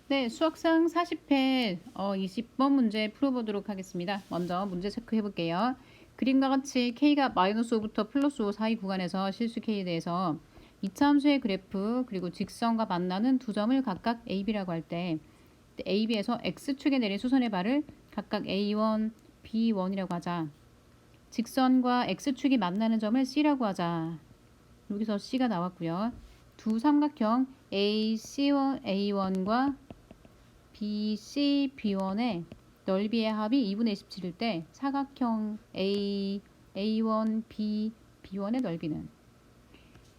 네, 수학상 40회 20번 문제 풀어보도록 하겠습니다. 먼저 문제 체크해 볼게요. 그림과 같이 K가 마이너스 5부터 플러스 5 사이 구간에서 실수 K에 대해서 이차함수의 그래프 그리고 직선과 만나는 두 점을 각각 A, B라고 할 때 A, B에서 X축에 내린 수선의 발을 각각 A1, B1이라고 하자. 직선과 X축이 만나는 점을 C라고 하자. 여기서 C가 나왔고요. 두 삼각형 AC1, A1과 BC, B1의 넓이의 합이 2분의 27일 때 사각형 A1, B, B1의 넓이는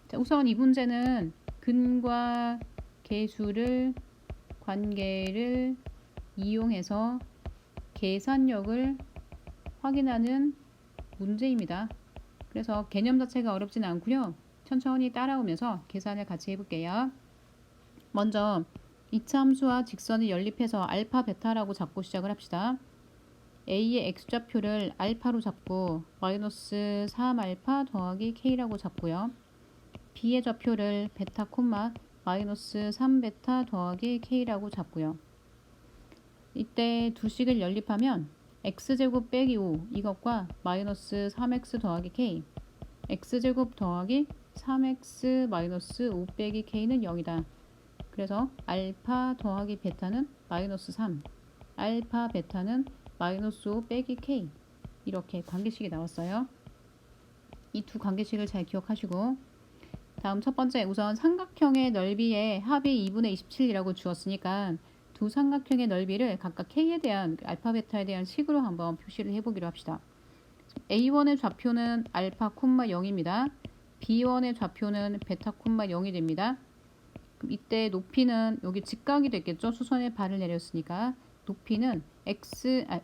자, 우선 이 문제는 근과 계수를 관계를 이용해서 계산력을 확인하는 문제입니다. 그래서 개념 자체가 어렵진 않고요. 천천히 따라오면서 계산을 같이 해볼게요. 먼저 이차함수와 직선을 연립해서 알파, 베타라고 잡고 시작을 합시다. A의 x좌표를 알파로 잡고 마이너스 3알파 더하기 K라고 잡고요. B의 좌표를 베타, 마이너스 3베타 더하기 K라고 잡고요. 이때 두 식을 연립하면 x제곱 빼기 5 이것과 마이너스 3x 더하기 K, x제곱 더하기 3x 마이너스 5 빼기 K는 0이다. 그래서 알파 더하기 베타는 마이너스 3, 알파 베타는 마이너스 5 빼기 K 이렇게 관계식이 나왔어요. 이 두 관계식을 잘 기억하시고 다음 첫 번째 우선 삼각형의 넓이의 합이 2분의 27이라고 주었으니까 두 삼각형의 넓이를 각각 K에 대한 알파 베타에 대한 식으로 한번 표시를 해보기로 합시다. A1의 좌표는 알파, 0입니다. B1의 좌표는 베타, 0이 됩니다. 그럼 이때 높이는 여기 직각이 됐겠죠. 수선의 발을 내렸으니까 높이는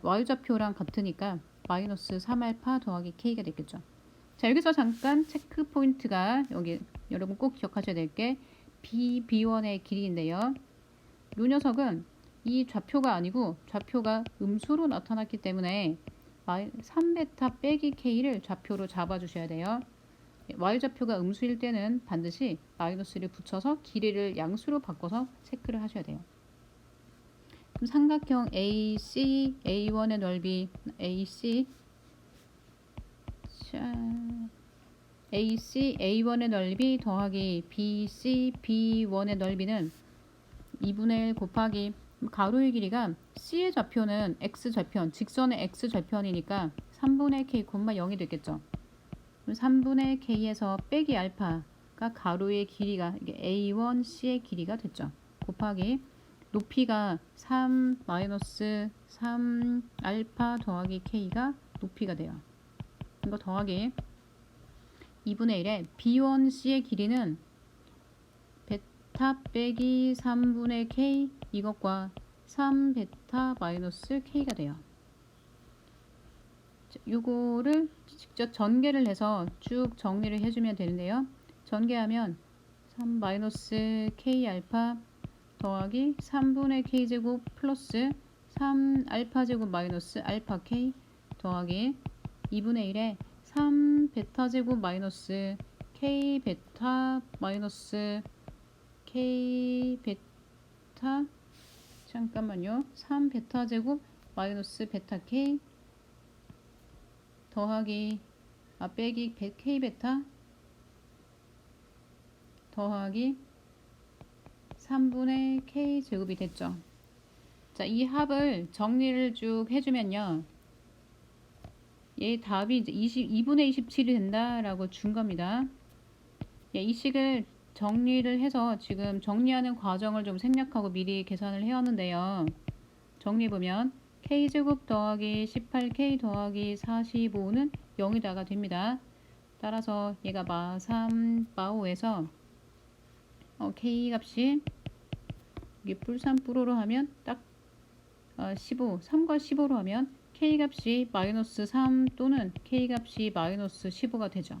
y좌표랑 같으니까 마이너스 3알파 더하기 K가 됐겠죠. 자, 여기서 잠깐 체크 포인트가 여기 여러분 꼭 기억하셔야 될 게 B1의 길이인데요. 이 녀석은 이 좌표가 아니고 좌표가 음수로 나타났기 때문에 3베타 빼기 K를 좌표로 잡아주셔야 돼요. y좌표가 음수일 때는 반드시 마이너스를 붙여서 길이를 양수로 바꿔서 체크를 하셔야 돼요. 그럼 삼각형 AC, A1의 넓이 AC, A1의 넓이 더하기 BC, B1의 넓이는 2분의 1 곱하기 가로의 길이가 C의 좌표는 X좌편, 직선의 X좌편이니까 3분의 K, 0이 되겠죠. 3분의 K에서 빼기 알파가 가로의 길이가 이게 A1C의 길이가 됐죠. 곱하기 높이가 3 마이너스 3 알파 더하기 K가 높이가 돼요. 이거 더하기 2분의 1에 B1C의 길이는 베타 빼기 3분의 K 이것과 3베타 마이너스 K가 돼요. 이거를 직접 전개를 해서 쭉 정리를 해주면 되는데요. 전개하면 3 마이너스 K 알파 더하기 3분의 K 제곱 플러스 3 알파 제곱 마이너스 알파 K 더하기 2분의 1에 3 베타 제곱 마이너스 K 베타 마이너스 K 베타 잠깐만요. 3 베타 제곱 마이너스 베타 K 더하기 빼기 K 베타 더하기 3분의 K 제곱이 됐죠. 자, 이 합을 정리를 쭉 해주면요. 얘 답이 이제 2분의 27이 된다라고 준 겁니다. 이 식을 정리를 해서 지금 정리하는 과정을 좀 생략하고 미리 계산을 해왔는데요. 정리해보면 K제곱 더하기 18K 더하기 45는 0이다가 됩니다. 따라서 얘가 마3, 마5에서 K 값이 이게 뿔3 뿔5로 하면 딱 15, 3과 15로 하면 K 값이 마이너스 3 또는 K 값이 마이너스 15가 되죠.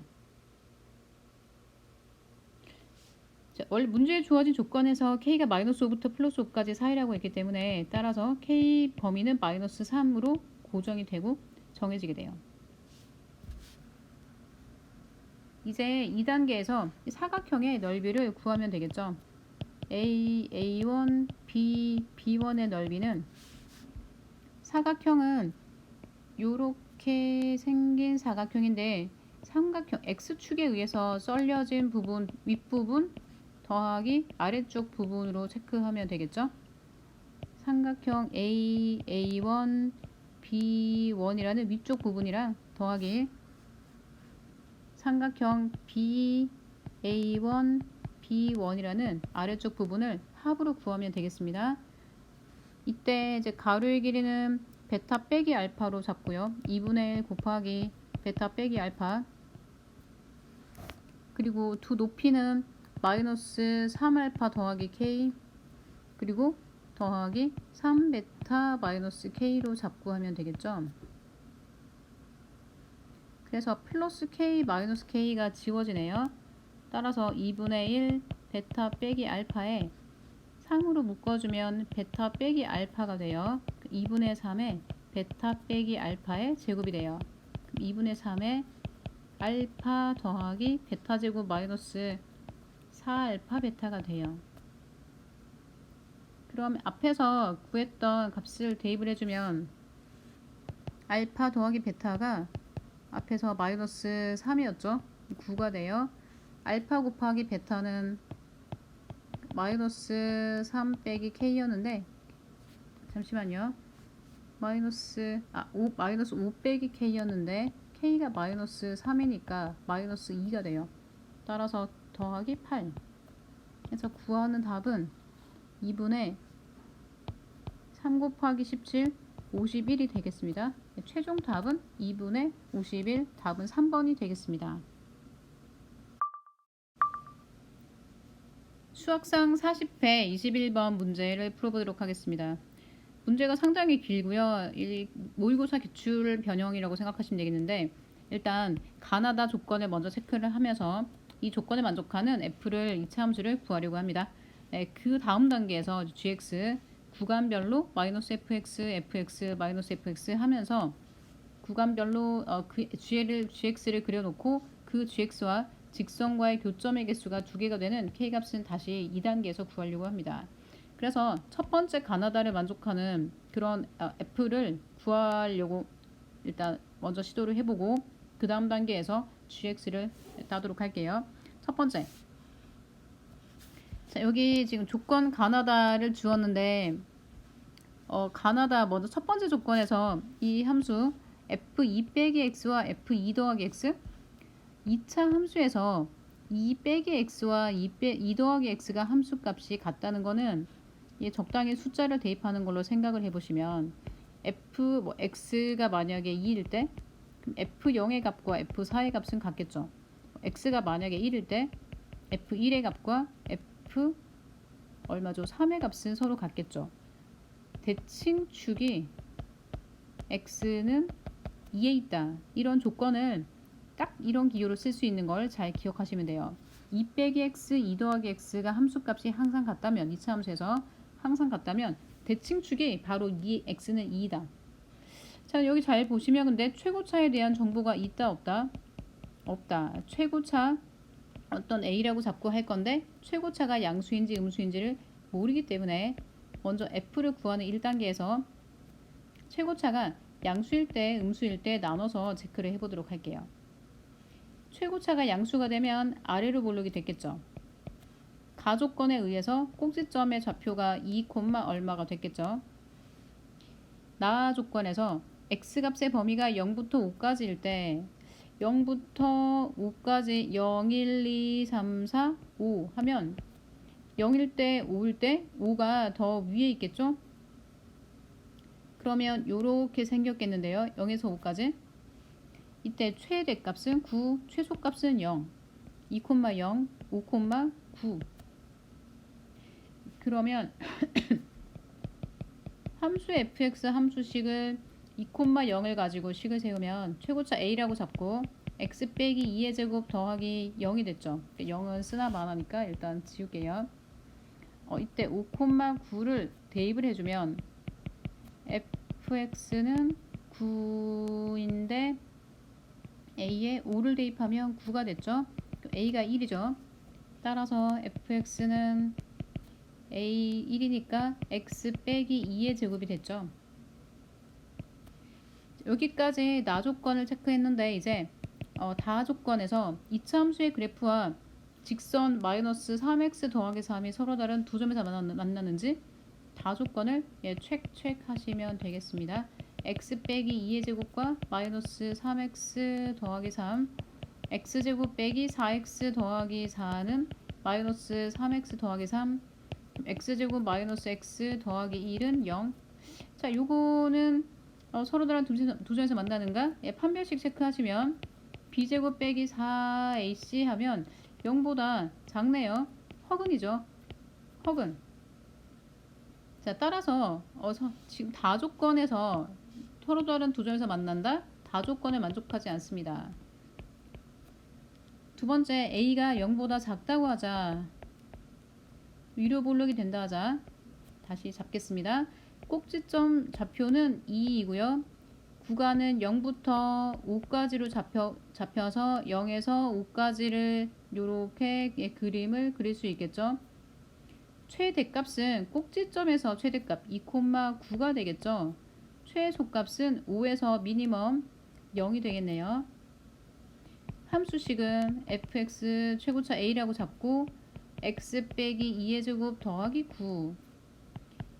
자, 원래 문제에 주어진 조건에서 K가 마이너스 5부터 플러스 5까지 사이라고 했기 때문에 따라서 K 범위는 마이너스 3으로 고정이 되고 정해지게 돼요. 이제 2단계에서 사각형의 넓이를 구하면 되겠죠. A1, B, B1의 넓이는 사각형은 요렇게 생긴 사각형인데 삼각형 X축에 의해서 썰려진 부분 윗부분 더하기 아래쪽 부분으로 체크하면 되겠죠. 삼각형 A, A1, B1이라는 위쪽 부분이랑 더하기 삼각형 B, A1, B1이라는 아래쪽 부분을 합으로 구하면 되겠습니다. 이때 이제 가로의 길이는 베타 빼기 알파로 잡고요. 2분의 1 곱하기 베타 빼기 알파, 그리고 두 높이는 마이너스 3알파 더하기 K, 그리고 더하기 3베타 마이너스 K로 잡고 하면 되겠죠. 그래서 플러스 K 마이너스 K가 지워지네요. 따라서 2분의 1 베타 빼기 알파에 상으로 묶어주면 베타 빼기 알파가 돼요. 2분의 3에 베타 빼기 알파의 제곱이 돼요. 2분의 3에 알파 더하기 베타 제곱 마이너스 4알파 베타가 돼요. 그럼 앞에서 구했던 값을 대입을 해주면 알파 더하기 베타가 앞에서 마이너스 3이었죠. 9가 돼요. 알파 곱하기 베타는 마이너스 3 빼기 K였는데, 잠시만요. 마이너스 5 빼기 K였는데 K가 마이너스 3이니까 마이너스 2가 돼요. 따라서 더하기 8. 그래서 구하는 답은 2분의 3 곱하기 17, 51이 되겠습니다. 최종 답은 2분의 51, 답은 3번이 되겠습니다. 수학상 40회 21번 문제를 풀어보도록 하겠습니다. 문제가 상당히 길고요. 모의고사 기출 변형이라고 생각하시면 되겠는데, 일단 가나다 조건을 먼저 체크를 하면서 이 조건에 만족하는 f를 이차 함수를 구하려고 합니다. 그 다음 단계에서 gx 구간별로 마이너스 fx, fx, 마이너스 fx 하면서 구간별로 gx를 그려놓고 그 gx와 직선과의 교점의 개수가 2개가 되는 k값은 다시 2단계에서 구하려고 합니다. 그래서 첫 번째 가나다를 만족하는 그런 f를 구하려고 일단 먼저 시도를 해보고 그 다음 단계에서 gx를 따도록 할게요. 첫 번째, 자, 여기 지금 조건 가나다를 주었는데 가나다 먼저 첫 번째 조건에서 이 함수 f2 빼기 x와 f2 더하기 x, 2차 함수에서 2 빼기 x와 2 더하기 x가 함수값이 같다는 거는 적당히 숫자를 대입하는 걸로 생각을 해보시면 x가 만약에 2일 때 그럼 f0의 값과 f4의 값은 같겠죠. x가 만약에 1일 때 f1의 값과 f 얼마죠? 3의 값은 서로 같겠죠. 대칭축이 x는 2에 있다. 이런 조건을 딱 이런 기호로 쓸 수 있는 걸 잘 기억하시면 돼요. 2 빼기 x, 2 더하기 x가 함수값이 항상 같다면 2차 함수에서 항상 같다면 대칭축이 바로 x는 2이다. 자, 여기 잘 보시면 근데 최고차에 대한 정보가 있다 없다? 없다. 최고차 어떤 a라고 잡고 할 건데 최고차가 양수인지 음수인지를 모르기 때문에 먼저 f를 구하는 1단계에서 최고차가 양수일 때 음수일 때 나눠서 체크를 해보도록 할게요. 최고차가 양수가 되면 아래로 볼록이 됐겠죠. 가조건에 의해서 꼭지점의 좌표가 2, 얼마가 됐겠죠. 나 조건에서 x값의 범위가 0부터 5까지일 때 0부터 5까지 0, 1, 2, 3, 4, 5 하면 0일 때 5일 때 5가 더 위에 있겠죠. 그러면 이렇게 생겼겠는데요. 0에서 5까지. 이때 최대값은 9, 최소값은 0, 2, 0, 5, 9. 그러면 함수 fx 함수식을 2, 0을 가지고 식을 세우면 최고차 a라고 잡고 x 빼기 2의 제곱 더하기 0이 됐죠. 0은 쓰나 마나니까 일단 지울게요. 이때 5, 9를 대입을 해주면 fx는 9인데 a에 5를 대입하면 9가 됐죠. a가 1이죠. 따라서 fx는 a 1이니까 x 빼기 2의 제곱이 됐죠. 여기까지 나 조건을 체크했는데 이제 다 조건에서 이차 함수의 그래프와 직선 마이너스 3x 더하기 3이 서로 다른 두 점에서 만나는지 다 조건을 체크하시면 되겠습니다. x 빼기 2의 제곱과 마이너스 3x 더하기 3, x제곱 빼기 4x 더하기 4는 마이너스 3x 더하기 3, x제곱 마이너스 x 더하기 1은 0. 자, 요거는 서로 다른 두 점에서 만나는가? 판별식 체크하시면 b제곱 빼기 4ac 하면 0보다 작네요. 허근이죠. 허근. 자, 따라서 지금 다 조건에서 서로 다른 두 점에서 만난다? 다 조건에 만족하지 않습니다. 두 번째, a가 0보다 작다고 하자. 위로 볼록이 된다 하자. 다시 잡겠습니다. 꼭지점 좌표는 2이고요. 구간은 0부터 5까지로 잡혀서 0에서 5까지를 이렇게 그림을 그릴 수 있겠죠. 최대값은 꼭지점에서 최대값 2,9가 되겠죠. 최소값은 5에서 미니멈 0이 되겠네요. 함수식은 fx 최고차 a라고 잡고 x 빼기 2의 제곱 더하기 9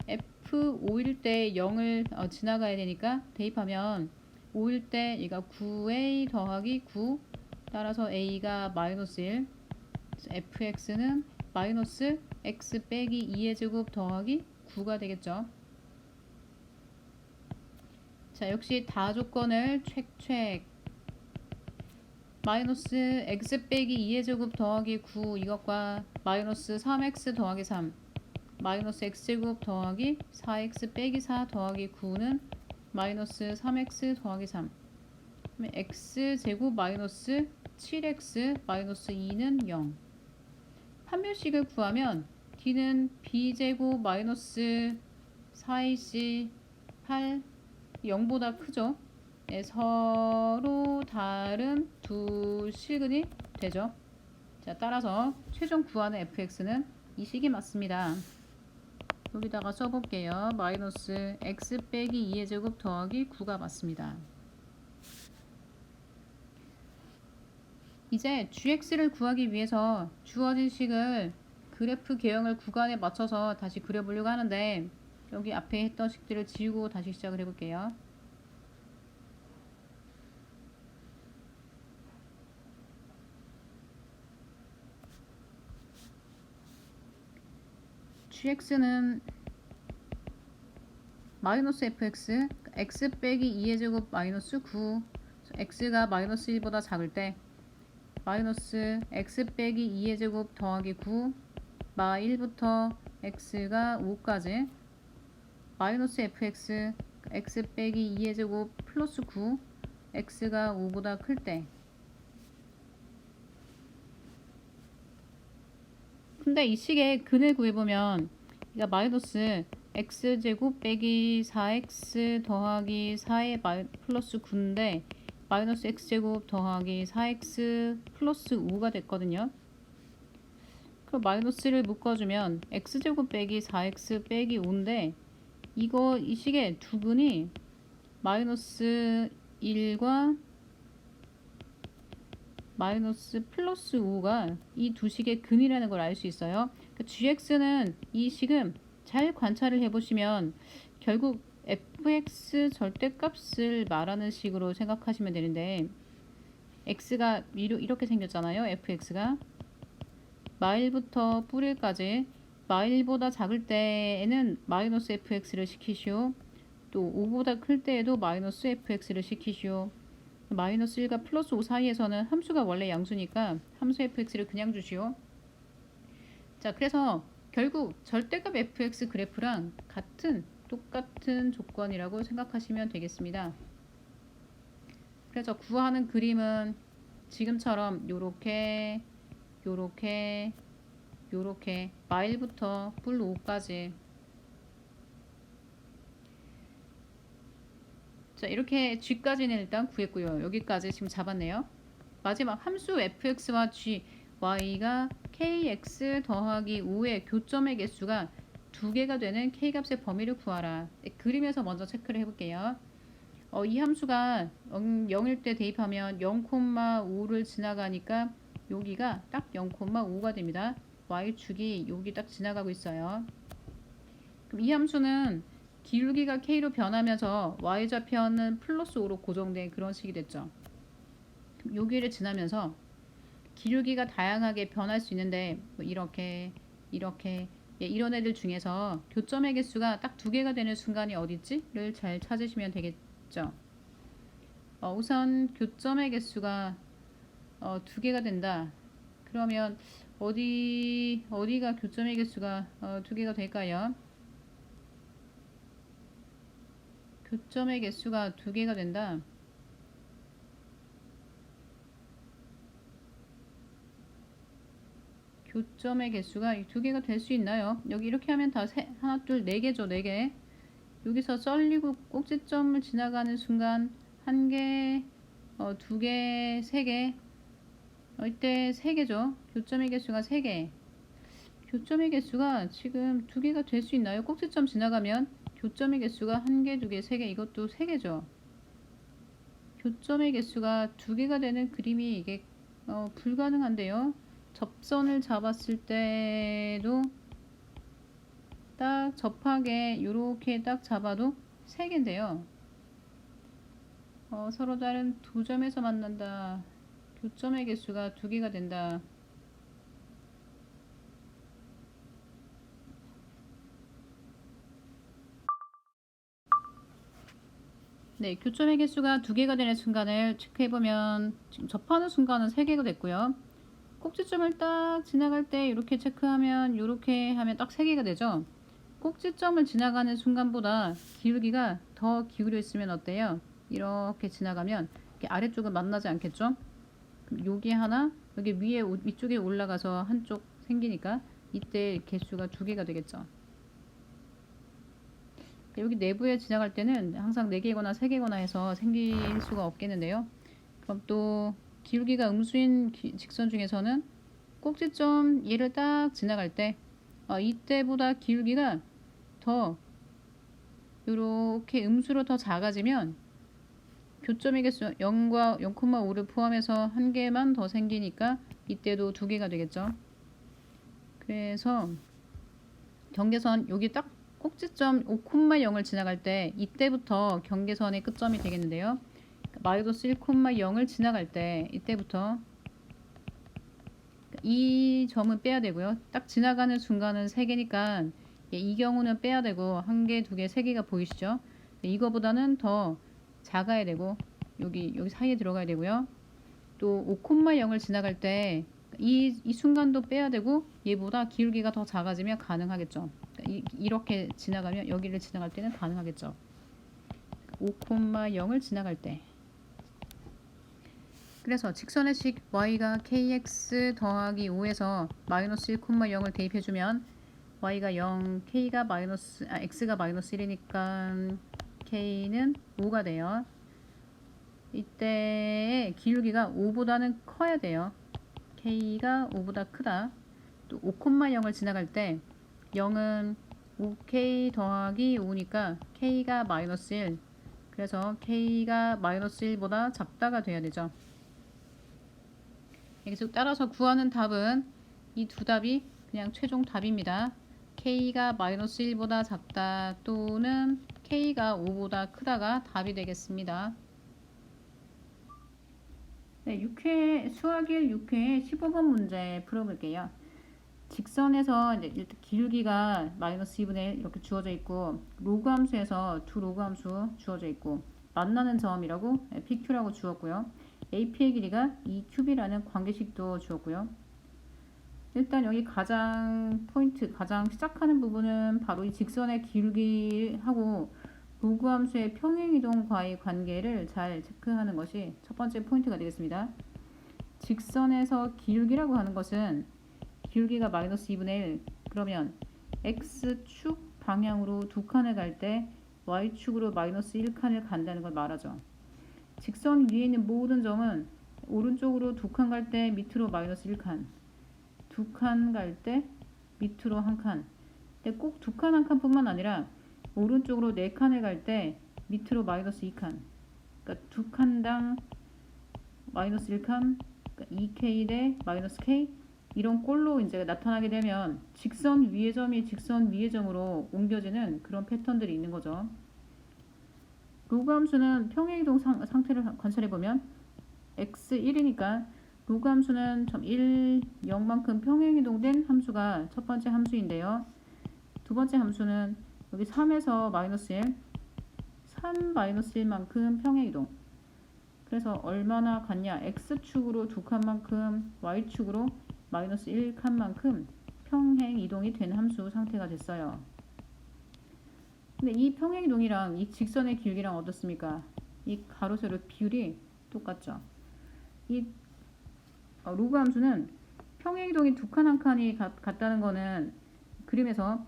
f5일 때 0을 지나가야 되니까 대입하면 5일 때 얘가 9a 더하기 9 따라서 a가 마이너스 1 fx는 마이너스 x 빼기 2의 제곱 더하기 9가 되겠죠. 자, 역시 다 조건을 체크 마이너스 x 빼기 2의 제곱 더하기 9 이것과 마이너스 3x 더하기 3 마이너스 x제곱 더하기 4x 빼기 4 더하기 9는 마이너스 3x 더하기 3 x제곱 마이너스 7x 마이너스 2는 0. 판별식을 구하면 d는 b제곱 마이너스 4ac 8 0보다 크죠. 네, 서로 다른 두 식은이 되죠. 자, 따라서 최종 구하는 fx는 이 식이 맞습니다. 여기다가 써볼게요. 마이너스 x 빼기 2의 제곱 더하기 9가 맞습니다. 이제 gx를 구하기 위해서 주어진 식을 그래프 개형을 구간에 맞춰서 다시 그려보려고 하는데 여기 앞에 했던 식들을 지우고 다시 시작을 해볼게요. gx는 마이너스 fx x 빼기 2의 제곱 마이너스 9 x가 마이너스 1보다 작을 때 마이너스 x 빼기 2의 제곱 더하기 9 마 1부터 x가 5까지 마이너스 fx x 빼기 2의 제곱 플러스 9 x가 5보다 클 때 근데 이 식의 근을 구해보면 이가 마이너스 x제곱 빼기 4x 더하기 4의 플러스 9인데 마이너스 x제곱 더하기 4x 플러스 5가 됐거든요. 그럼 마이너스를 묶어주면 x제곱 빼기 4x 빼기 5인데 이 식의 두 근이 마이너스 1과 마이너스 플러스 5가 이 두 식의 근이라는 걸 알 수 있어요. 그러니까 gx는 이 식은 잘 관찰을 해보시면 결국 fx 절대값을 말하는 식으로 생각하시면 되는데 x가 이렇게 생겼잖아요. fx가 마일부터 뿌릴까지 마일보다 작을 때에는 마이너스 fx를 시키시오. 또 5보다 클 때에도 마이너스 fx를 시키시오. 마이너스 1과 플러스 5 사이에서는 함수가 원래 양수니까 함수 fx를 그냥 주시오. 자, 그래서 결국 절대값 fx 그래프랑 똑같은 조건이라고 생각하시면 되겠습니다. 그래서 구하는 그림은 지금처럼 요렇게 마일부터 풀 5까지 자, 이렇게 g까지는 일단 구했고요. 여기까지 지금 잡았네요. 마지막 함수 fx와 g, y가 kx 더하기 5의 교점의 개수가 두 개가 되는 K값의 범위를 구하라. 그림에서 먼저 체크를 해볼게요. 이 함수가 0일 때 대입하면 0,5를 지나가니까 여기가 딱 0,5가 됩니다. y축이 여기 딱 지나가고 있어요. 그럼 이 함수는 기울기가 k로 변하면서 y좌표는 플러스 5로 고정된 그런 식이 됐죠. 그럼 여기를 지나면서 기울기가 다양하게 변할 수 있는데 뭐 이렇게 이런 애들 중에서 교점의 개수가 딱 두 개가 되는 순간이 어디지를 잘 찾으시면 되겠죠. 우선 교점의 개수가 두 개가 된다. 그러면 어디가 교점의 개수가 두 개가 될까요? 교점의 개수가 두 개가 된다. 교점의 개수가 두 개가 될 수 있나요? 여기 이렇게 하면 다 하나, 둘, 네 개죠. 네 개. 여기서 썰리고 꼭지점을 지나가는 순간 한 개, 두 개, 세 개. 이때 세 개죠. 교점의 개수가 세 개. 교점의 개수가 지금 두 개가 될 수 있나요? 꼭지점 지나가면 교점의 개수가 한 개, 두 개, 세 개. 이것도 세 개죠. 교점의 개수가 두 개가 되는 그림이 이게 불가능한데요. 접선을 잡았을 때도 딱 접하게 이렇게 딱 잡아도 세 개인데요. 서로 다른 두 점에서 만난다. 교점의 개수가 두 개가 된다. 네, 교점의 개수가 두 개가 되는 순간을 체크해보면 지금 접하는 순간은 세 개가 됐고요. 꼭지점을 딱 지나갈 때 이렇게 체크하면 이렇게 하면 딱 세 개가 되죠. 꼭지점을 지나가는 순간보다 기울기가 더 기울여 있으면 어때요? 이렇게 지나가면 이렇게 아래쪽은 만나지 않겠죠? 그럼 여기 하나, 여기 위쪽에 올라가서 한쪽 생기니까 이때 개수가 두 개가 되겠죠. 여기 내부에 지나갈 때는 항상 4개거나 3개거나 해서 생길 수가 없겠는데요. 그럼 또 기울기가 음수인 직선 중에서는 꼭지점 얘를 딱 지나갈 때 이때보다 기울기가 더 이렇게 음수로 더 작아지면 교점의 개수 0과 0,5를 포함해서 한 개만 더 생기니까 이때도 두 개가 되겠죠. 그래서 경계선 여기 딱 꼭지점 5,0을 지나갈 때 이때부터 경계선의 끝점이 되겠는데요. 마이너스 1,0을 지나갈 때 이때부터 이 점은 빼야 되고요. 딱 지나가는 순간은 3개니까 이 경우는 빼야 되고 1개, 2개, 3개가 보이시죠? 이거보다는 더 작아야 되고 여기 사이에 들어가야 되고요. 또 5,0을 지나갈 때 이 순간도 빼야 되고 얘보다 기울기가 더 작아지면 가능하겠죠. 이렇게 지나가면 여기를 지나갈 때는 가능하겠죠. 5,0을 지나갈 때. 그래서 직선의 식 y가 kx 더하기 5에서 마이너스 1,0을 대입해주면 y가 0, x가 마이너스 1이니까 k는 5가 돼요. 이때 기울기가 5보다는 커야 돼요. k가 5보다 크다. 또 5,0을 지나갈 때 0은 5k 더하기 5니까 k가 마이너스 1. 그래서 k가 마이너스 1보다 작다가 돼야 되죠. 계속 따라서 구하는 답은 이 두 답이 그냥 최종 답입니다. k가 마이너스 1보다 작다 또는 k가 5보다 크다가 답이 되겠습니다. 네, 수학 1 6회 15번 문제 풀어볼게요. 직선에서 이제 일단 기울기가 마이너스 2분의 1 이렇게 주어져 있고 로그 함수에서 두 로그 함수 주어져 있고 만나는 점이라고 PQ라고 주었고요. AP의 길이가 2큐비라는 관계식도 주었고요. 일단 여기 가장 시작하는 부분은 바로 이 직선의 기울기하고 로그 함수의 평행이동과의 관계를 잘 체크하는 것이 첫 번째 포인트가 되겠습니다. 직선에서 기울기라고 하는 것은 기울기가 마이너스 2분의 1 그러면 x축 방향으로 두 칸을 갈 때 y축으로 마이너스 1칸을 간다는 걸 말하죠. 직선 위에 있는 모든 점은 오른쪽으로 두 칸 갈 때 밑으로 마이너스 1칸, 두 칸 갈 때 밑으로 한 칸, 근데 꼭 두 칸 한 칸뿐만 아니라 오른쪽으로 4칸을 갈 때 밑으로 마이너스 2칸, 그러니까 두 칸당 마이너스 1칸, 그러니까 2k 대 마이너스 k, 이런 꼴로 이제 나타나게 되면 직선 위의 점이 직선 위의 점으로 옮겨지는 그런 패턴들이 있는 거죠. 로그 함수는 평행이동 상태를 관찰해 보면 x1이니까 로그 함수는 점 1, 0만큼 평행이동된 함수가 첫 번째 함수인데요. 두 번째 함수는 여기 3에서 마이너스 1, 3 마이너스 1만큼 평행이동. 그래서 얼마나 같냐? x축으로 두 칸만큼, y축으로 마이너스 1칸만큼 평행 이동이 된 함수 상태가 됐어요. 근데 이 평행 이동이랑 이 직선의 길이랑 어떻습니까? 이 가로 세로 비율이 똑같죠. 이 로그 함수는 평행 이동이 두 칸 한 칸이 같다는 거는 그림에서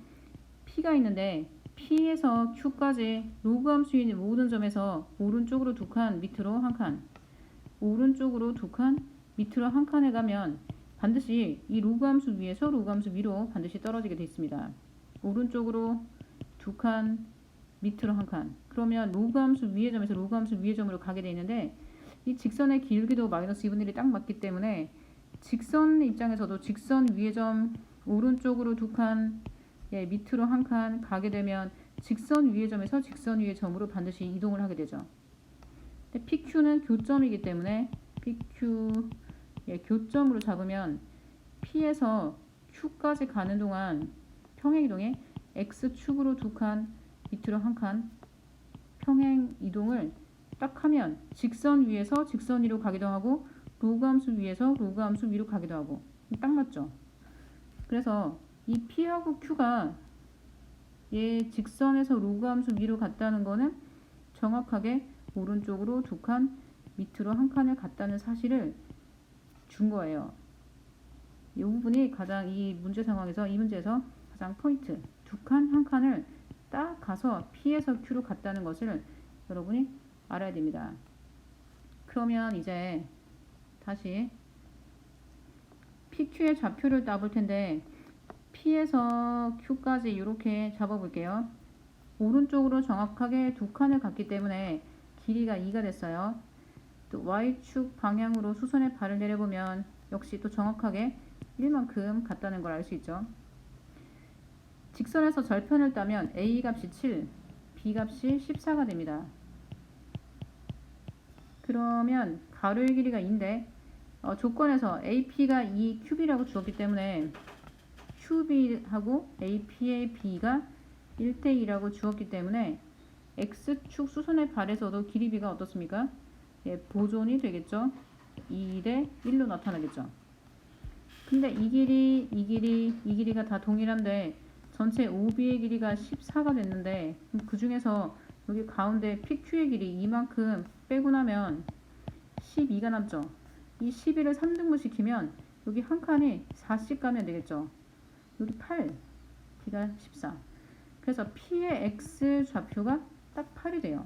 P가 있는데 P에서 Q까지 로그 함수인 모든 점에서 오른쪽으로 두 칸, 밑으로 한 칸, 오른쪽으로 두 칸, 밑으로 한 칸에 가면 반드시 이 로그 함수 위에서 로그 함수 위로 반드시 떨어지게 되어 있습니다. 오른쪽으로 두 칸, 밑으로 한 칸. 그러면 로그 함수 위의 점에서 로그 함수 위의 점으로 가게 되어 있는데 이 직선의 길기도 마이너스 2분의 1이 딱 맞기 때문에 직선 입장에서도 직선 위의 점 오른쪽으로 두 칸, 밑으로 한 칸 가게 되면 직선 위의 점에서 직선 위의 점으로 반드시 이동을 하게 되죠. 근데 PQ는 교점이기 때문에 PQ 교점으로 잡으면 P에서 Q까지 가는 동안 평행 이동에 X축으로 두 칸, 밑으로 한 칸 평행 이동을 딱 하면 직선 위에서 직선 위로 가기도 하고 로그 함수 위에서 로그 함수 위로 가기도 하고 딱 맞죠. 그래서 이 P하고 Q가 얘 직선에서 로그 함수 위로 갔다는 거는 정확하게 오른쪽으로 두 칸, 밑으로 한 칸을 갔다는 사실을 준 거예요. 이 부분이 가장 이 문제 상황에서 이 문제에서 가장 포인트, 두 칸, 한 칸을 딱 가서 P에서 Q로 갔다는 것을 여러분이 알아야 됩니다. 그러면 이제 다시 PQ의 좌표를 따볼 텐데 P에서 Q까지 이렇게 잡아볼게요. 오른쪽으로 정확하게 두 칸을 갔기 때문에 길이가 2가 됐어요. 또 Y축 방향으로 수선의 발을 내려보면 역시 또 정확하게 1만큼 갔다는 걸 알 수 있죠. 직선에서 절편을 따면 A 값이 7, B 값이 14가 됩니다. 그러면 가로의 길이가 2인데 조건에서 AP가 2, QB라고 주었기 때문에 QB하고 AP의 B가 1대2라고 주었기 때문에 X축 수선의 발에서도 길이 B가 어떻습니까? 보존이 되겠죠. 2대 1로 나타나겠죠. 근데 이 길이가 다 동일한데 전체 OB의 길이가 14가 됐는데 그 중에서 여기 가운데 PQ의 길이 이만큼 빼고 나면 12가 남죠. 이 12를 3등분 시키면 여기 한 칸이 4씩 가면 되겠죠. 여기 8, B가 14. 그래서 P의 X 좌표가 딱 8이 돼요.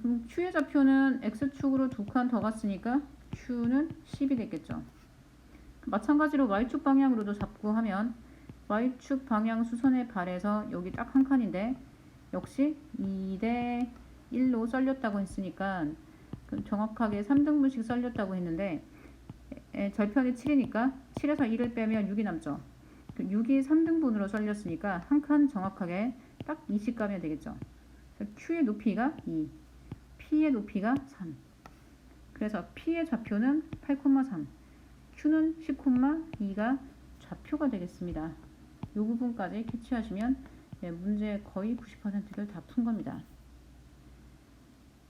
그럼 Q의 좌표는 X축으로 두 칸 더 갔으니까 Q는 10이 됐겠죠. 마찬가지로 Y축 방향으로도 잡고 하면 Y축 방향 수선의 발에서 여기 딱 한 칸인데 역시 2대 1로 썰렸다고 했으니까 정확하게 3등분씩 썰렸다고 했는데 절편이 7이니까 7에서 1을 빼면 6이 남죠. 6이 3등분으로 썰렸으니까 한 칸 정확하게 딱 20 가면 되겠죠. Q의 높이가 2, P의 높이가 3. 그래서 P의 좌표는 8,3, Q는 10,2가 좌표가 되겠습니다. 이 부분까지 캐치하시면 문제 거의 90%를 다 푼 겁니다.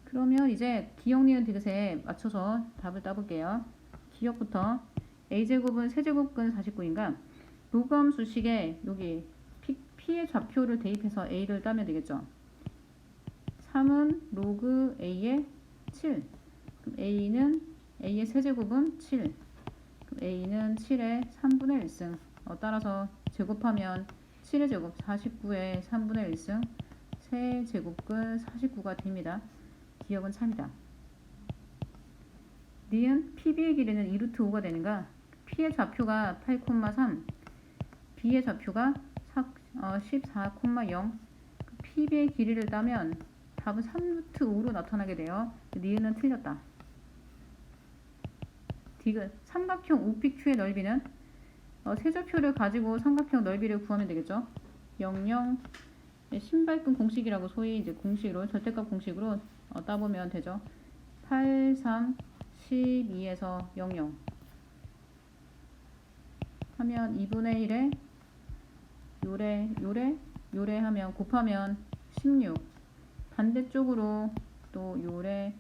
그러면 이제 기억, 니은, 디귿에 맞춰서 답을 따볼게요. 기억부터 a제곱은 세제곱근 49인가 로그 함수식에 여기 P의 좌표를 대입해서 a를 따면 되겠죠. 3은 로그 a의 7. 그럼 a의 세제곱은 7. 그럼 a는 7의 3분의 1승. 따라서 제곱하면 7의 제곱 49의 3분의 1승 세제곱근 49가 됩니다. 기억은 참이다. 니은 PB의 길이는 2루트 5가 되는가? P의 좌표가 8,3, B의 좌표가 14,0. PB의 길이를 따면 답은 3루트 5로 나타나게 돼요. 니은은 틀렸다. 디귿 삼각형 OPQ의 넓이는 세조표를 가지고 삼각형 넓이를 구하면 되겠죠. 00 신발끈 공식이라고 소위 이제 공식으로 절대값 공식으로 따보면 되죠. 8, 3, 12에서 00 하면 2분의 1에 요래 하면 곱하면 16 반대쪽으로 또 요래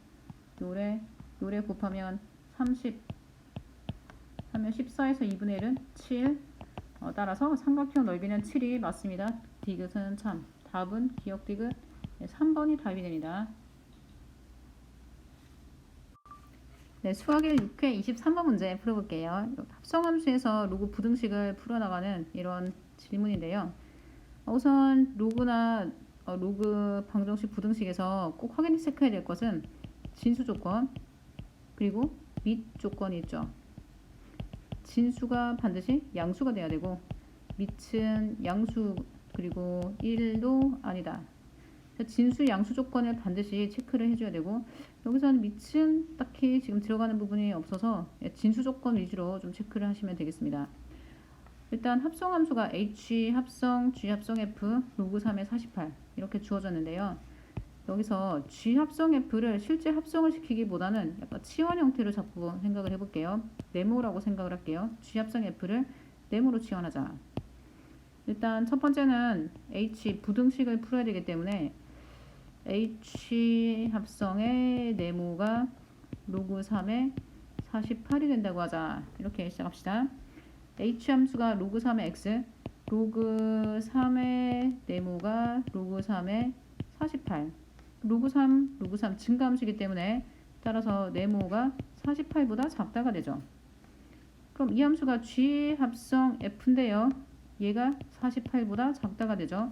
곱하면 30 하면 14에서 2분의 1은 7 따라서 삼각형 넓이는 7이 맞습니다. 디귿은 참 답은 기억 디귿 3번이 답이 됩니다. 네, 수학 1 6회 23번 문제 풀어볼게요. 합성함수에서 로그 부등식을 풀어나가는 이런 질문인데요. 우선 로그나 로그 방정식 부등식에서 꼭 확인 체크해야 될 것은 진수 조건 그리고 밑 조건이 있죠. 진수가 반드시 양수가 돼야 되고 밑은 양수 그리고 1도 아니다. 진수 양수 조건을 반드시 체크를 해줘야 되고 여기서는 밑은 딱히 지금 들어가는 부분이 없어서 진수 조건 위주로 좀 체크를 하시면 되겠습니다. 일단 합성함수가 H 합성 G 합성 F 로그 3의 48 이렇게 주어졌는데요. 여기서 G 합성 F를 실제 합성을 시키기보다는 약간 치환 형태로 자꾸 생각을 해볼게요. 네모라고 생각을 할게요. G 합성 F를 네모로 치환하자. 일단 첫 번째는 H 부등식을 풀어야 되기 때문에 H 합성의 네모가 로그 3의 48이 된다고 하자. 이렇게 시작합시다. H 함수가 로그 3의 x, 로그 3의 네모가 로그 3의 48. 로그 3 증가함수이기 때문에 따라서 네모가 48보다 작다가 되죠. 그럼 이 함수가 G 합성 F인데요. 얘가 48보다 작다가 되죠.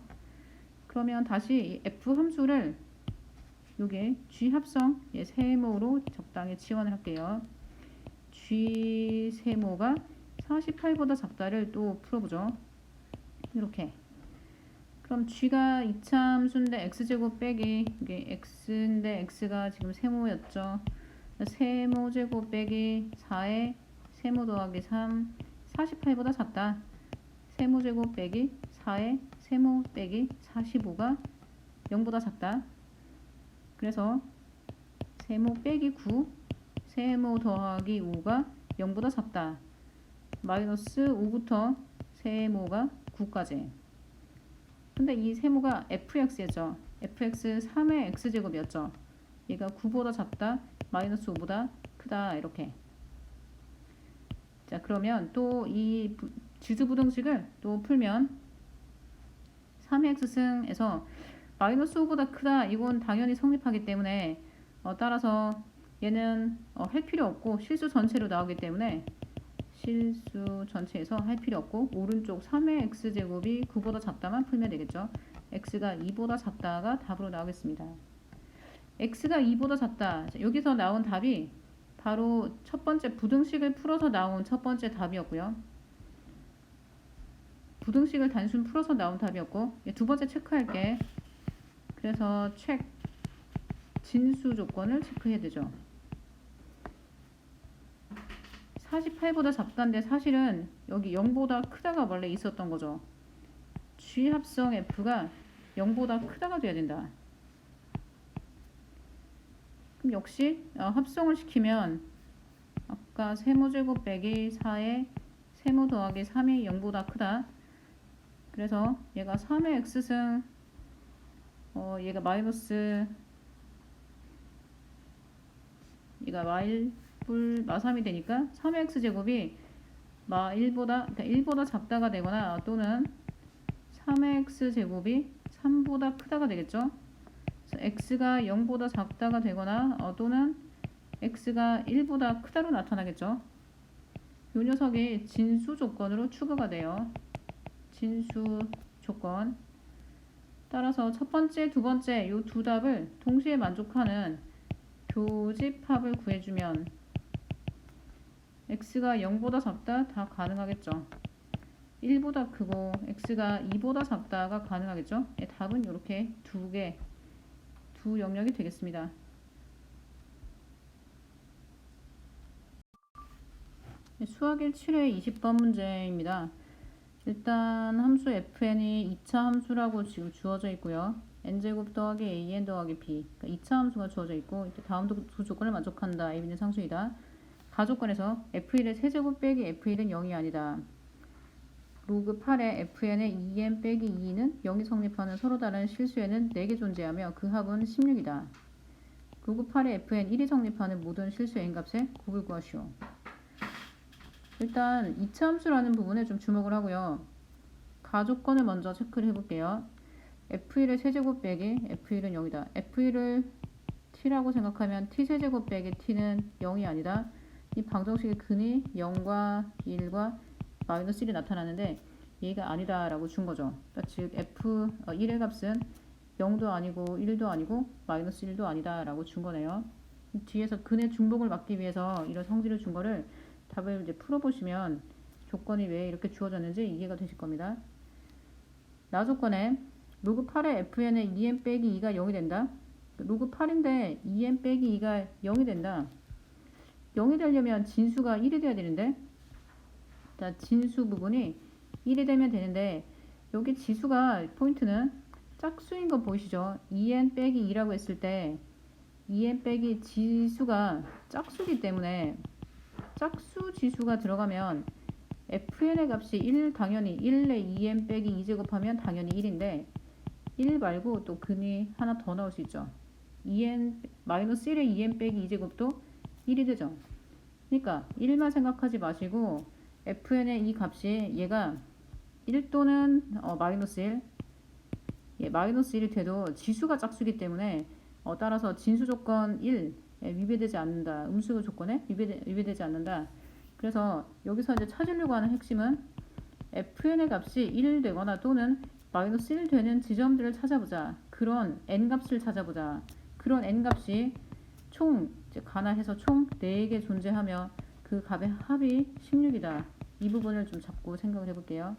그러면 다시 F 함수를 요게 G 합성 세모로 적당히 치환을 할게요. G 세모가 48보다 작다를 또 풀어보죠. 이렇게. 그럼 G가 이차함수인데 x제곱 빼기 이게 x인데 x가 지금 세모였죠. 세모제곱 빼기 4에 세모 더하기 3 48보다 작다. 세모제곱 빼기 4에 세모 빼기 45가 0보다 작다. 그래서 세모 빼기 9 세모 더하기 5가 0보다 작다. 마이너스 5부터 세모가 9까지. 근데 이 세모가 fx였죠. fx 3의 x제곱이었죠. 얘가 9보다 작다. 마이너스 5보다 크다. 이렇게. 자, 그러면 또 이 지수부등식을 또 풀면 3x승에서 마이너스 5보다 크다. 이건 당연히 성립하기 때문에 따라서 얘는 할 필요 없고 실수 전체로 나오기 때문에 실수 전체에서 할 필요 없고 오른쪽 3의 x제곱이 9보다 작다만 풀면 되겠죠. x가 2보다 작다가 답으로 나오겠습니다. x가 2보다 작다. 자, 여기서 나온 답이 바로 첫 번째 부등식을 풀어서 나온 첫 번째 답이었고요. 부등식을 단순 풀어서 나온 답이었고 두 번째 체크할게. 그래서 진수 조건을 체크해야 되죠. 48보다 작다인데 사실은 여기 0보다 크다가 원래 있었던 거죠. G 합성 F가 0보다 크다가 돼야 된다. 그럼 역시 합성을 시키면 아까 세모제곱 빼기 4에 세모 더하기 3이 0보다 크다. 그래서 얘가 3의 x승 얘가 마이너스 얘가 마3이 되니까 3의 x제곱이 그러니까 1보다 작다가 되거나 또는 3의 x제곱이 3보다 크다가 되겠죠. 그래서 x가 0보다 작다가 되거나 또는 x가 1보다 크다로 나타나겠죠. 이 녀석이 진수 조건으로 추가가 돼요. 진수 조건. 따라서 첫 번째, 두 번째 이 두 답을 동시에 만족하는 교집합을 구해주면 x가 0보다 작다 다 가능하겠죠. 1보다 크고 x가 2보다 작다가 가능하겠죠? 예, 답은 이렇게 두 영역이 되겠습니다. 수학 1 7회 20번 문제입니다. 일단 함수 fn이 2차 함수라고 지금 주어져 있고요. n제곱 더하기 an 더하기 b, 그러니까 2차 함수가 주어져 있고 다음 두 조건을 만족한다. ab는 상수이다. 가조건에서 f1의 세제곱 빼기 f1은 0이 아니다. 로그 8의 fn의 2n 빼기 2는 0이 성립하는 서로 다른 실수에는 4개 존재하며 그 합은 16이다. 로그 8의 fn 1이 성립하는 모든 실수 n값의 곱을 구하시오. 일단 2차 함수라는 부분에 좀 주목을 하고요. 가조건을 먼저 체크를 해볼게요. f1의 세제곱 빼기 f1은 0이다. f1을 t라고 생각하면 t세제곱 빼기 t는 0이 아니다. 이 방정식의 근이 0과 1과 마이너스 1이 나타나는데 얘가 아니다 라고 준 거죠. 그러니까 즉 f1의 값은 0도 아니고 1도 아니고 마이너스 1도 아니다 라고 준 거네요. 뒤에서 근의 중복을 막기 위해서 이런 성질을 준 거를 답을 이제 풀어보시면 조건이 왜 이렇게 주어졌는지 이해가 되실 겁니다. 나 조건에 로그 8의 fn의 2n 빼기 2가 0이 된다. 로그 8인데 2n 빼기 2가 0이 된다. 0이 되려면 진수가 1이 돼야 되는데, 자, 진수 부분이 1이 되면 되는데 여기 지수가 포인트는 짝수인 거 보이시죠? 2n 빼기 2라고 했을 때 2n 빼기 지수가 짝수기 때문에 짝수 지수가 들어가면 fn의 값이 1 당연히 1에 2n 빼기 2제곱하면 당연히 1인데 1 말고 또 근이 하나 더 나올 수 있죠. 2n 마이너스 1에 2n 빼기 2제곱도 1이 되죠. 그러니까 1만 생각하지 마시고 fn의 이 값이 얘가 1 또는 마이너스 1, 마이너스 1이 돼도 지수가 짝수기 때문에 따라서 진수 조건 1 위배되지 않는다. 음수 조건에 위배되지 않는다. 그래서 여기서 이제 찾으려고 하는 핵심은 fn의 값이 1 되거나 또는 마이너스 1 되는 지점들을 찾아보자. 그런 n값을 찾아보자. 그런 n값이 총 가나해서 총 4개 존재하며 그 값의 합이 16이다. 이 부분을 좀 잡고 생각을 해볼게요.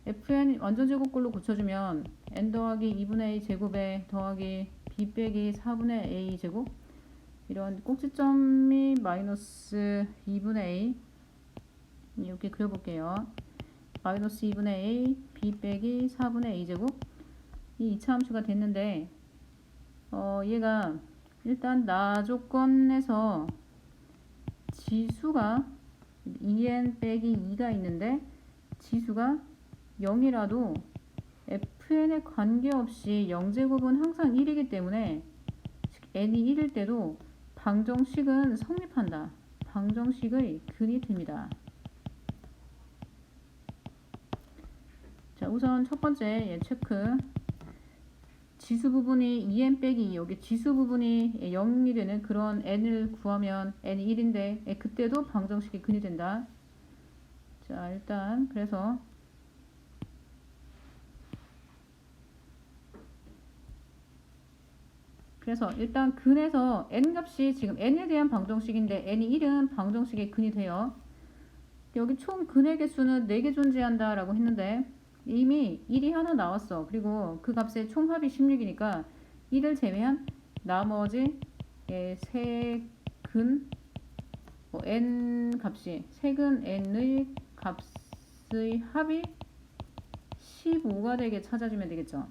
fn 완전제곱꼴로 고쳐주면 n 더하기 2분의 a 제곱에 더하기 b 빼기 4분의 a 제곱, 이런 꼭지점이 마이너스 2분의 a 이렇게 그려볼게요. 마이너스 2분의 a b 빼기 4분의 a 제곱, 이 2차 함수가 됐는데 얘가 일단 나 조건에서 지수가 2n 빼기 2가 있는데 지수가 0이라도 fn에 관계없이 0제곱은 항상 1이기 때문에 n이 1일 때도 방정식은 성립한다. 방정식의 근이 됩니다. 자, 우선 첫 번째 체크. 지수 부분이 2n 빼기 2, 여기 지수 부분이 0이 되는 그런 n을 구하면 n이 1인데 그때도 방정식이 근이 된다. 자, 일단 그래서 일단 근에서 n값이 지금 n에 대한 방정식인데 n이 1은 방정식의 근이 돼요. 여기 총 근의 개수는 4개 존재한다 라고 했는데 이미 1이 하나 나왔어. 그리고 그 값의 총합이 16이니까 1을 제외한 나머지 세근 n 값이 세근 n의 값의 합이 15가 되게 찾아주면 되겠죠.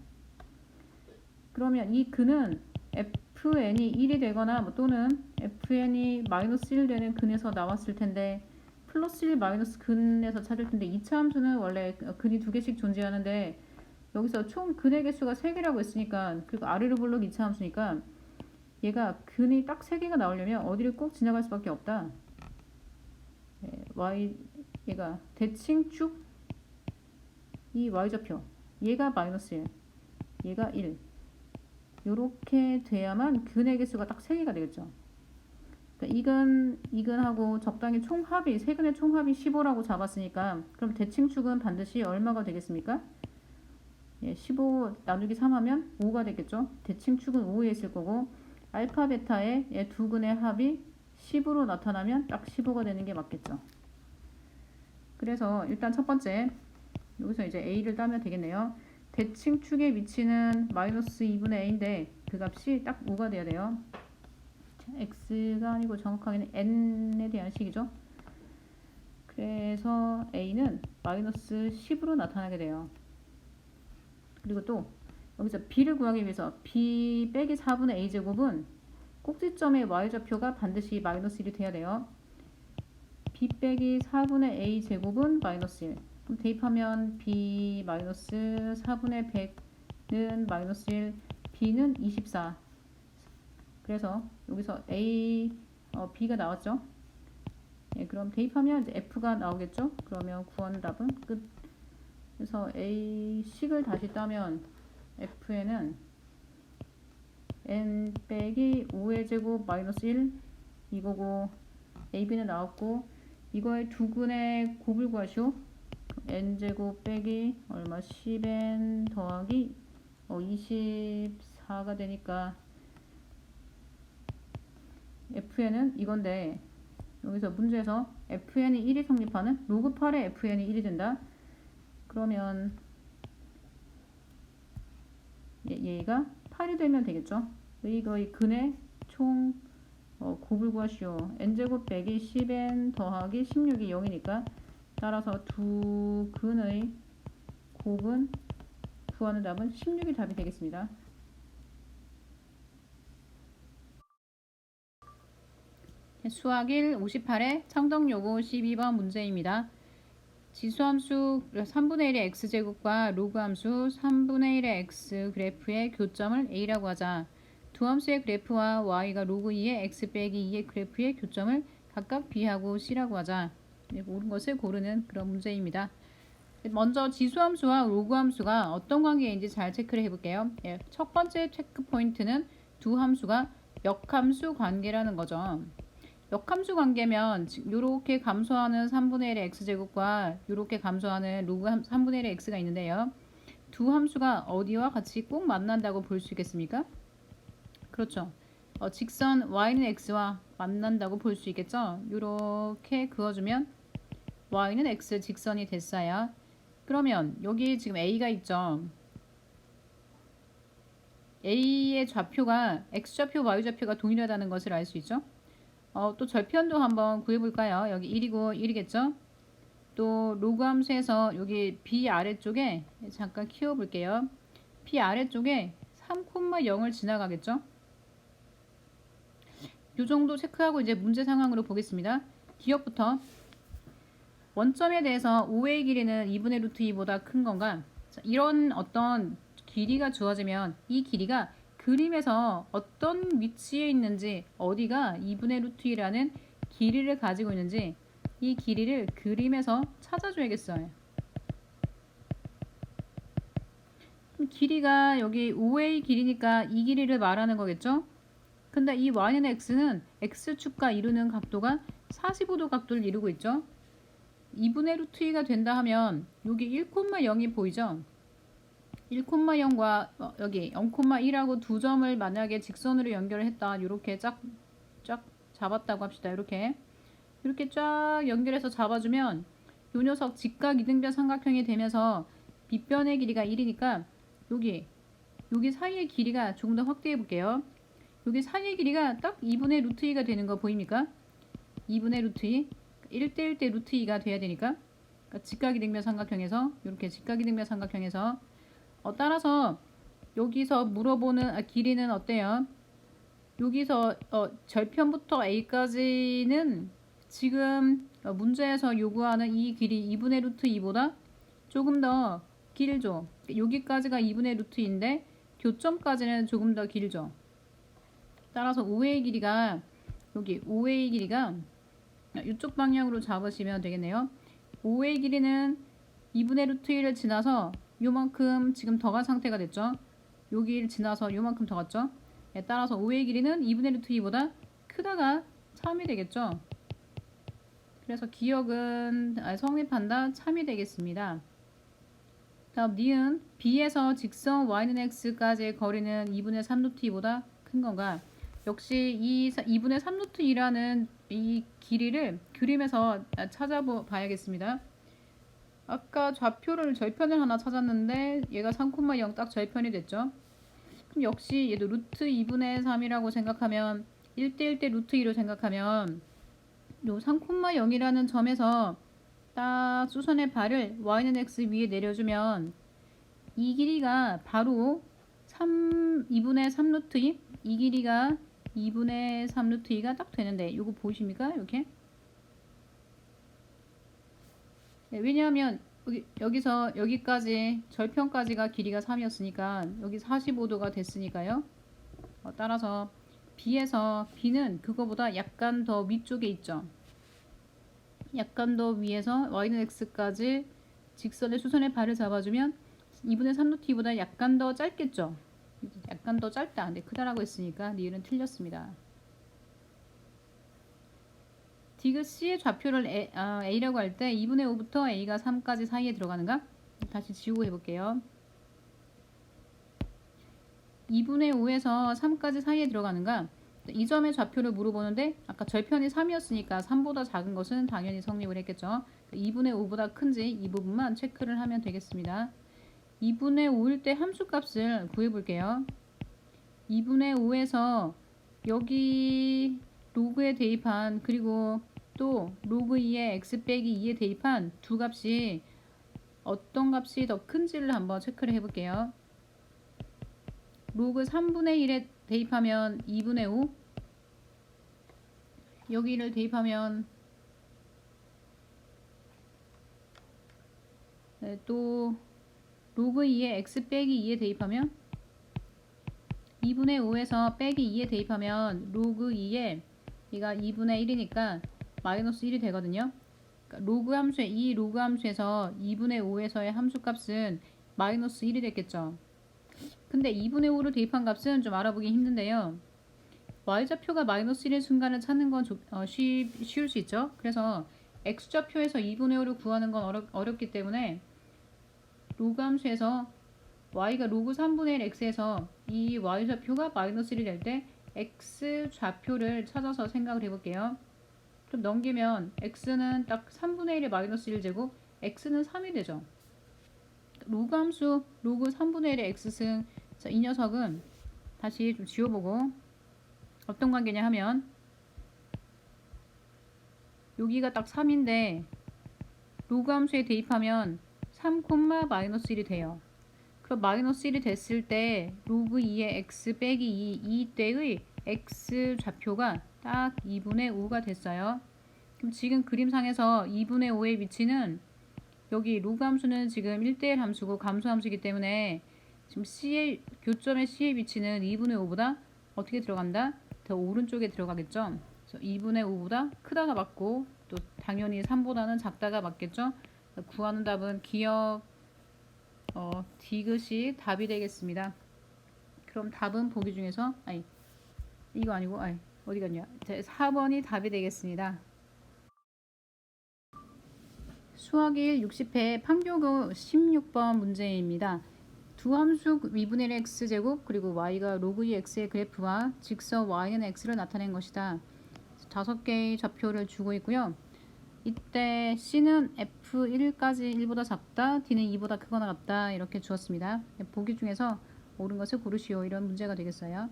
그러면 이 근은 fn이 1이 되거나 또는 fn이 마이너스 1 되는 근에서 나왔을 텐데 플러스 1 마이너스 근에서 찾을 텐데 2차 함수는 원래 근이 2개씩 존재하는데 여기서 총 근의 개수가 3개라고 했으니까, 그리고 아래로 볼록 2차 함수니까 얘가 근이 딱 3개가 나오려면 어디를 꼭 지나갈 수밖에 없다. 얘가 대칭축 이 y좌표, 얘가 마이너스 1, 얘가 1, 요렇게 돼야만 근의 개수가 딱 3개가 되겠죠. 그러니까 이근하고 적당히 총합이, 세근의 총합이 15라고 잡았으니까 그럼 대칭축은 반드시 얼마가 되겠습니까? 15 나누기 3 하면 5가 되겠죠. 대칭축은 5에 있을 거고 알파 베타의 두 근의 합이 10으로 나타나면 딱 15가 되는 게 맞겠죠. 그래서 일단 첫 번째 여기서 이제 a를 따면 되겠네요. 대칭축의 위치는 마이너스 2분의 a인데 그 값이 딱 5가 돼야 돼요. x가 아니고 정확하게는 n에 대한 식이죠. 그래서 a는 마이너스 10으로 나타나게 돼요. 그리고 또 여기서 b를 구하기 위해서 b 빼기 4분의 a 제곱은 꼭지점의 y좌표가 반드시 마이너스 1이 돼야 돼요. b 빼기 4분의 a 제곱은 마이너스 1. 그럼 대입하면 b 마이너스 4분의 100는 마이너스 1, b는 24. 그래서 여기서 a, b가 나왔죠. 예, 그럼 대입하면 이제 f가 나오겠죠. 그러면 구하는 답은 끝. 그래서 a 식을 다시 따면 f에는 n 빼기 5의 제곱 마이너스 1 이거고 ab는 나왔고 이거의 두근의 곱을 구하시오. n제곱 빼기 얼마 10n 더하기 24가 되니까 fn은 이건데 여기서 문제에서 fn이 1이 성립하는 로그 8의 fn이 1이 된다. 그러면 얘가 8이 되면 되겠죠. 이거의 근의 총 곱을 구하시오. n제곱 빼기 10n 더하기 16이 0이니까 따라서 두 근의 곱은 구하는 답은 16이 답이 되겠습니다. 수학 1 58의 청정요고 12번 문제입니다. 지수함수 3분의 1의 x제곱과 로그함수 3분의 1의 x 그래프의 교점을 a라고 하자. 두 함수의 그래프와 y가 로그 2의 x 빼기 2의 그래프의 교점을 각각 b하고 c라고 하자. 모든 것을 고르는 그런 문제입니다. 먼저 지수함수와 로그함수가 어떤 관계인지 잘 체크를 해볼게요. 첫 번째 체크 포인트는 두 함수가 역함수 관계라는 거죠. 역함수 관계면 이렇게 감소하는 3분의 1의 x제곱과 이렇게 감소하는 로그 3분의 1의 x가 있는데요. 두 함수가 어디와 같이 꼭 만난다고 볼 수 있겠습니까? 그렇죠. 직선 y는 x와 만난다고 볼 수 있겠죠. 이렇게 그어주면 y는 x 직선이 됐어요. 그러면 여기 지금 a가 있죠. a의 좌표가 x좌표, y좌표가 동일하다는 것을 알 수 있죠. 또 절편도 한번 구해볼까요? 여기 1이고 1이겠죠? 또 로그 함수에서 여기 b 아래쪽에 잠깐 키워볼게요. b 아래쪽에 3,0을 지나가겠죠? 이 정도 체크하고 이제 문제 상황으로 보겠습니다. 기억부터 원점에 대해서 5의 길이는 2분의 루트 2보다 큰 건가? 자, 이런 어떤 길이가 주어지면 이 길이가 그림에서 어떤 위치에 있는지 어디가 2분의 루트 2라는 길이를 가지고 있는지 이 길이를 그림에서 찾아줘야겠어요. 길이가 여기 5의 길이니까 이 길이를 말하는 거겠죠? 근데 이 y는 x는 x축과 이루는 각도가 45도 각도를 이루고 있죠? 2분의 루트 2가 된다 하면 여기 1,0이 보이죠? 1,0과 여기 0,1하고 두 점을 만약에 직선으로 연결을 했다. 이렇게 쫙 잡았다고 합시다. 이렇게 쫙 연결해서 잡아주면 요 녀석 직각 이등변 삼각형이 되면서 빗변의 길이가 1이니까 여기 사이의 길이가 조금 더 확대해 볼게요. 여기 사이의 길이가 딱 2분의 루트 2가 되는 거 보입니까? 2분의 루트 2 1대 1대 루트 2가 돼야 되니까 그러니까 직각이등변 삼각형에서 이렇게 직각이등변 삼각형에서 따라서 여기서 물어보는 길이는 어때요? 여기서 절편부터 a까지는 지금 문제에서 요구하는 이 길이 2분의 루트 2보다 조금 더 길죠. 여기까지가 2분의 루트 2인데 교점까지는 조금 더 길죠. 따라서 5의 길이가 여기 5의 길이가 이쪽 방향으로 잡으시면 되겠네요. 5의 길이는 2분의 루트 1을 지나서 요만큼 지금 더 간 상태가 됐죠. 여기를 지나서 요만큼 더 갔죠. 따라서 5의 길이는 2분의 루트 2보다 크다가 참이 되겠죠. 그래서 기억은 성립한다 참이 되겠습니다. 다음 니은 B에서 직선 y는 x까지의 거리는 2분의 3 루트 2보다 큰 건가? 역시 이 2분의 3 루트 2라는 이 길이를 그림에서 찾아봐야겠습니다. 아까 좌표를 절편을 하나 찾았는데 얘가 3,0 딱 절편이 됐죠. 그럼 역시 얘도 루트 2분의 3이라고 생각하면 1대1대 루트 2로 생각하면 요 3,0이라는 점에서 딱 수선의 발을 y는 x 위에 내려주면 이 길이가 바로 2분의 3 루트 2, 이 길이가 2분의 3 루트 2가 딱 되는데 요거 보이십니까? 이렇게. 네, 왜냐하면 여기서 여기까지 절편까지가 길이가 3이었으니까 여기 45도가 됐으니까요. 따라서 B는 그거보다 약간 더 위쪽에 있죠. 약간 더 위에서 y는 x까지 직선의 수선의 발을 잡아주면 2분의 3 루트 2보다 약간 더 짧겠죠. 약간 더 짧다. 근데 크다라고 했으니까 니은은 틀렸습니다. 디귿 C의 좌표를 A라고 할 때 2분의 5부터 A가 3까지 사이에 들어가는가? 다시 지우고 해볼게요. 2분의 5에서 3까지 사이에 들어가는가? 이 점의 좌표를 물어보는데 아까 절편이 3이었으니까 3보다 작은 것은 당연히 성립을 했겠죠. 2분의 5보다 큰지 이 부분만 체크를 하면 되겠습니다. 2분의 5일 때 함수값을 구해볼게요. 2분의 5에서 여기 로그에 대입한 그리고 또 로그 2에 x 빼기 2에 대입한 두 값이 어떤 값이 더 큰지를 한번 체크를 해볼게요. 로그 3분의 1에 대입하면 2분의 5 여기를 대입하면 네, 또 로그 2에 x 빼기 2에 대입하면 2분의 5에서 빼기 2에 대입하면 로그 2에 얘가 2분의 1이니까 마이너스 1이 되거든요. 그러니까 로그 함수의 이 로그 함수에서 2분의 5에서의 함수값은 마이너스 1이 됐겠죠. 근데 2분의 5를 대입한 값은 좀 알아보기 힘든데요. y좌표가 마이너스 1의 순간을 찾는 건 쉬울 수 있죠. 그래서 x좌표에서 2분의 5를 구하는 건 어렵기 때문에 로그 함수에서 y가 로그 3분의 1 x에서 이 y좌표가 마이너스 1이 될 때 x좌표를 찾아서 생각을 해볼게요. 좀 넘기면 x는 딱 3분의 1의 마이너스 1제곱 x는 3이 되죠. 로그 함수 로그 3분의 1의 x승 이 녀석은 다시 좀 지워보고 어떤 관계냐 하면 여기가 딱 3인데 로그 함수에 대입하면 3, 마이너스 1이 돼요. 그럼 마이너스 1이 됐을 때 로그 2의 x 빼기 2 이때의 x 좌표가 딱 2분의 5가 됐어요. 그럼 지금 그림상에서 2분의 5의 위치는 여기 로그 함수는 지금 1대1 함수고 감소 함수이기 때문에 지금 교점의 C의 위치는 2분의 5보다 어떻게 들어간다? 더 오른쪽에 들어가겠죠. 그래서 2분의 5보다 크다가 맞고 또 당연히 3보다는 작다가 맞겠죠. 구하는 답은 기억 디귿이 답이 되겠습니다. 그럼 답은 보기 중에서 이거 아니고 어디 갔냐? 4번이 답이 되겠습니다. 수학 1 60회 판교구 16번 문제입니다. 두 함수 미분의 1 x제곱 그리고 y가 로그 2 x의 그래프와 직선 y는 x를 나타낸 것이다. 5개의 좌표를 주고 있고요. 이때 C는 F1까지 1보다 작다, D는 2보다 크거나 같다 이렇게 주었습니다. 보기 중에서 옳은 것을 고르시오 이런 문제가 되겠어요.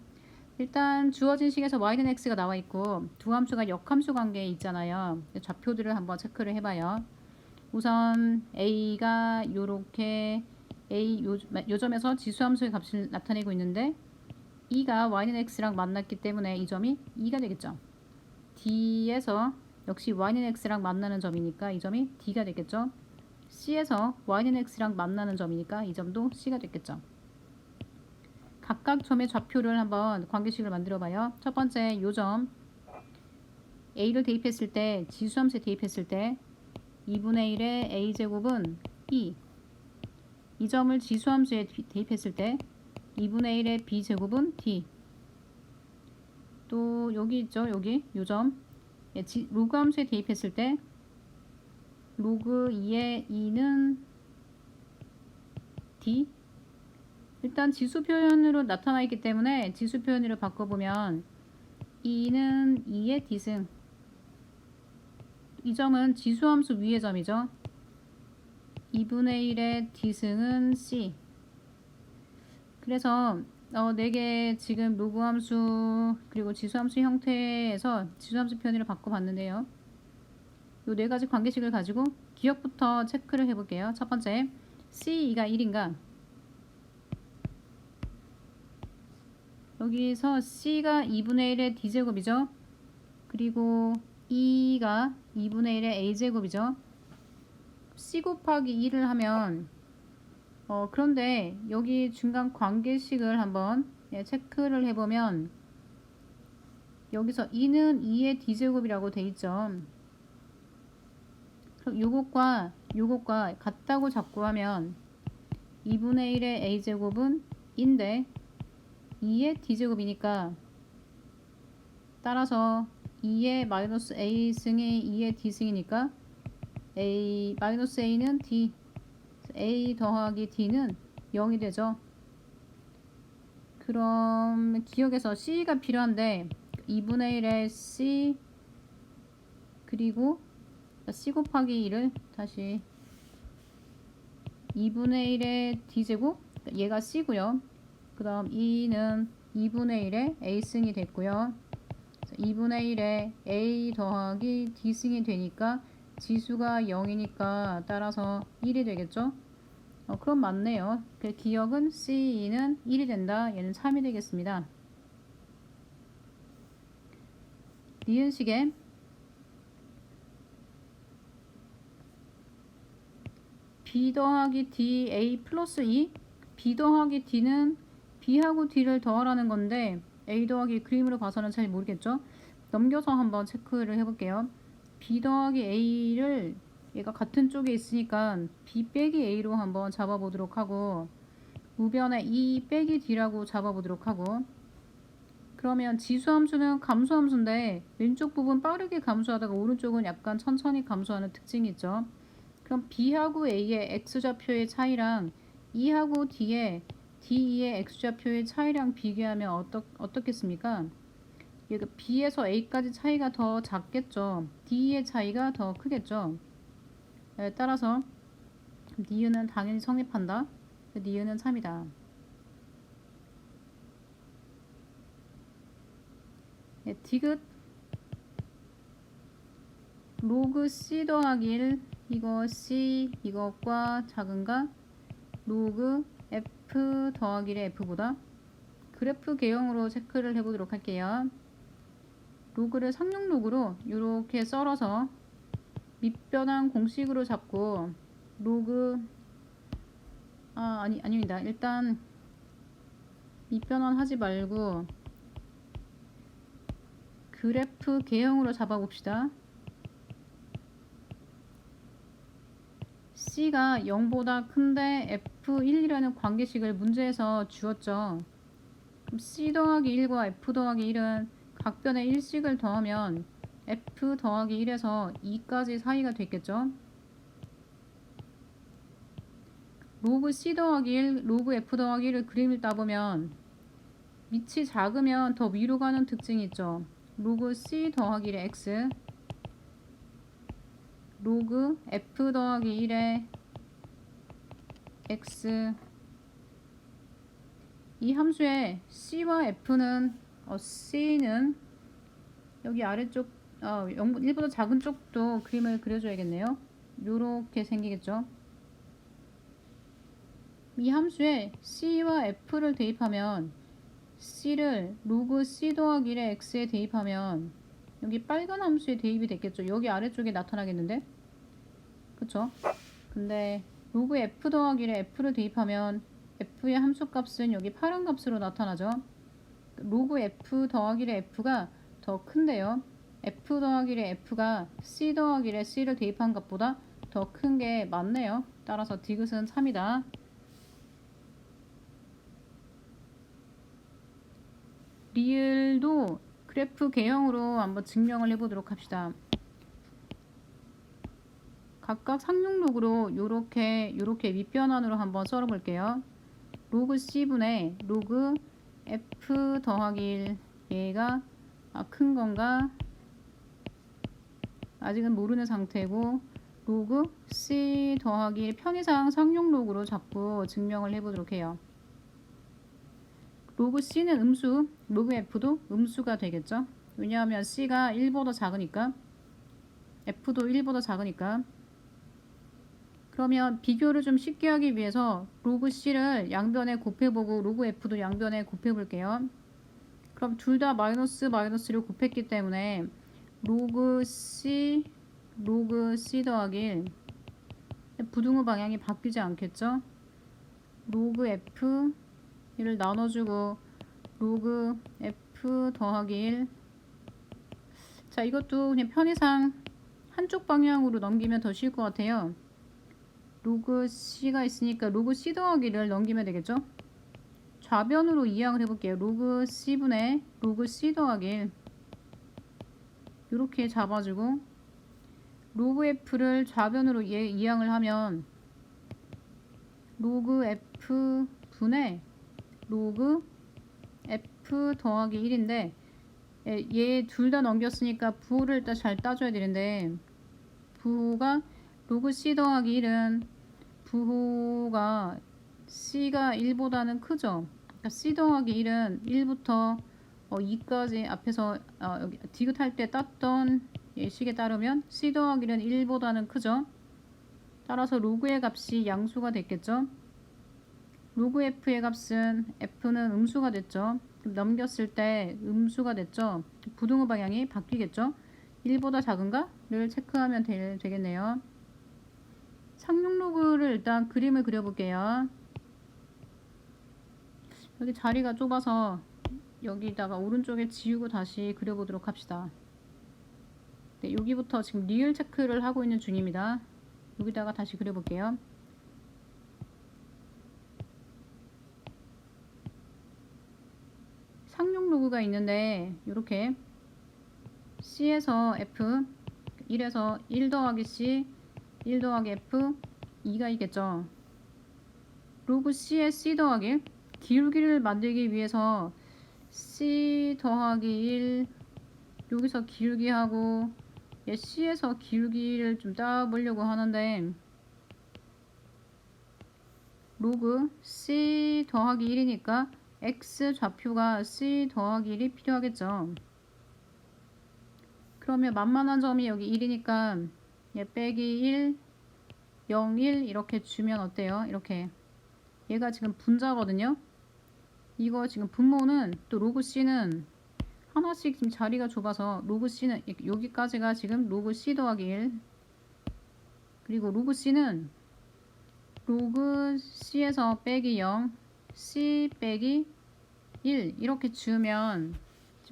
일단 주어진 식에서 y는 x가 나와 있고 두 함수가 역함수 관계에 있잖아요. 좌표들을 한번 체크를 해봐요. 우선 a가 요렇게 요 점에서 지수함수의 값을 나타내고 있는데 e가 y는 x랑 만났기 때문에 이 점이 2가 되겠죠. D에서 역시 y는 x랑 만나는 점이니까 이 점이 D가 되겠죠. C에서 y는 x랑 만나는 점이니까 이 점도 C가 되겠죠. 각각 점의 좌표를 한번 관계식을 만들어 봐요. 첫 번째 요점 A를 대입했을 때 지수함수에 대입했을 때 2분의 1의 A제곱은 2. 이 점을 지수함수에 대입했을 때 2분의 1의 B제곱은 D. 또 여기 있죠. 여기 요점 로그 함수에 대입했을 때 로그 2의 2는 D. 일단 지수 표현으로 나타나 있기 때문에 지수 표현으로 바꿔보면 2는 2의 D승. 이 점은 지수함수 위의 점이죠. 2분의 1의 D승은 C. 그래서 4개 지금 로그 함수 그리고 지수함수 형태에서 지수함수 표현을 바꿔봤는데요. 이 4가지 관계식을 가지고 기억부터 체크를 해볼게요. 첫 번째, C2가 1인가? 여기서 C가 2분의 1의 D제곱이죠. 그리고 E가 2분의 1의 A제곱이죠. C 곱하기 2를 하면 그런데 여기 중간 관계식을 한번 체크를 해보면 여기서 2는 2의 D제곱이라고 돼 있죠. 그럼 요것과 같다고 자꾸 하면 2분의 1의 A제곱은 2인데 2의 D제곱이니까 따라서 2의 마이너스 A승이 2의 D승이니까 마이너스 A는 D, A 더하기 D는 0이 되죠. 그럼 기억에서 C가 필요한데 2분의 1의 C 그리고 C 곱하기 2를 다시 2분의 1의 D제곱, 얘가 C고요. 그 다음 2는 2분의 1의 A승이 됐고요. 2분의 1의 A 더하기 D승이 되니까 지수가 0이니까 따라서 1이 되겠죠. 그럼 맞네요. 그 기억은 C2는 1이 된다. 얘는 3이 되겠습니다. 니은식에 B 더하기 D A 플러스 2 B 더하기 D는 B하고 D를 더하라는 건데 A 더하기 그림으로 봐서는 잘 모르겠죠. 넘겨서 한번 체크를 해볼게요. B 더하기 A를 얘가 같은 쪽에 있으니까 B 빼기 A로 한번 잡아보도록 하고 우변에 E 빼기 D라고 잡아보도록 하고 그러면 지수함수는 감소함수인데 왼쪽 부분 빠르게 감소하다가 오른쪽은 약간 천천히 감소하는 특징이 있죠. 그럼 B하고 A의 X좌표의 차이랑 E하고 D의 D2의 X좌표의 차이랑 비교하면 어떻겠습니까? 얘가 B에서 A까지 차이가 더 작겠죠. D의 차이가 더 크겠죠. 따라서 니은은 당연히 성립한다. 니은은 3이다. 디귿 로그 C 더하기 1 이거 C 이것과 작은가 로그 F 더하기 1의 F보다 그래프 개형으로 체크를 해보도록 할게요. 로그를 상용 로그로 이렇게 썰어서 밑변환 공식으로 잡고 로그 아닙니다. 일단 밑변환 하지 말고 그래프 개형으로 잡아봅시다. C가 0보다 큰데 F1이라는 관계식을 문제에서 주었죠. 그럼 C 더하기 1과 F 더하기 1은 각변에 1씩을 더하면 F 더하기 1에서 2까지 사이가 됐겠죠. 로그 C 더하기 1, 로그 F 더하기 1을 그림을 따보면 밑이 작으면 더 위로 가는 특징이 있죠. 로그 C 더하기 1의 X 로그 F 더하기 1의 X 이 함수의 C와 F는 C는 여기 아래쪽 1보다 작은 쪽도 그림을 그려줘야겠네요. 요렇게 생기겠죠. 이 함수에 C와 F를 대입하면 C를 로그 C 더하기 1의 X에 대입하면 여기 빨간 함수에 대입이 됐겠죠. 여기 아래쪽에 나타나겠는데 그쵸? 근데 로그 F 더하기 1의 F를 대입하면 F의 함수값은 여기 파란 값으로 나타나죠. 로그 F 더하기 1의 F가 더 큰데요. F 더하기 1의 F가 C 더하기 1의 C를 대입한 값보다 더 큰 게 맞네요. 따라서 디귿은 3이다. 리을도 그래프 개형으로 한번 증명을 해보도록 합시다. 각각 상용 로그로 요렇게 밑변환으로 한번 썰어 볼게요. 로그 C분의 로그 F 더하기 1 얘가 큰 건가? 아직은 모르는 상태고 로그 C 더하기 편의상 상용 로그로 자꾸 증명을 해보도록 해요. 로그 C는 음수, 로그 F도 음수가 되겠죠. 왜냐하면 C가 1보다 작으니까, F도 1보다 작으니까. 그러면 비교를 좀 쉽게 하기 위해서 로그 C를 양변에 곱해보고 로그 F도 양변에 곱해볼게요. 그럼 둘 다 마이너스를 곱했기 때문에 로그 C 더하기 부등호 방향이 바뀌지 않겠죠? 로그 F 를 나눠주고 로그 F 더하기 1. 자, 이것도 그냥 편의상 한쪽 방향으로 넘기면 더 쉬울 것 같아요. 로그 C가 있으니까 로그 C 더하기를 넘기면 되겠죠? 좌변으로 이항을 해볼게요. 로그 C분의 로그 C 더하기 1 이렇게 잡아주고 로그 F를 좌변으로 이항을 하면 로그 F 분의 로그 F 더하기 1인데 얘 둘 다 넘겼으니까 부호를 일단 잘 따줘야 되는데 부호가 로그 C 더하기 1은 부호가 C가 1보다는 크죠. 그러니까 C 더하기 1은 1부터 2까지 앞에서 여기 디귿할 때 땄던 예식에 따르면 C 더하기 1은 1보다는 크죠. 따라서 로그의 값이 양수가 됐겠죠. 로그 F의 값은 F는 음수가 됐죠. 넘겼을 때 음수가 됐죠. 부등호 방향이 바뀌겠죠. 1보다 작은가를 체크하면 되겠네요. 상용 로그를 일단 그림을 그려볼게요. 여기 자리가 좁아서 여기다가 오른쪽에 지우고 다시 그려보도록 합시다. 네, 여기부터 지금 리을 체크를 하고 있는 중입니다. 여기다가 다시 그려볼게요. 상용 로그가 있는데 이렇게 C에서 F 1에서 1 더하기 C 1 더하기 F 2가 있겠죠. 로그 C의 C 더하기 기울기를 만들기 위해서 C 더하기 1 여기서 기울기하고 C에서 기울기를 좀 따보려고 하는데 로그 C 더하기 1이니까 X 좌표가 C 더하기 1이 필요하겠죠. 그러면 만만한 점이 여기 1이니까 얘 빼기 1 0 1 이렇게 주면 어때요? 이렇게 얘가 지금 분자거든요. 이거 지금 분모는 또 로그 C는 하나씩 지금 자리가 좁아서 로그 C는 여기까지가 지금 로그 C 더하기 1 그리고 로그 C는 로그 C에서 빼기 0 C 빼기 1 이렇게 주면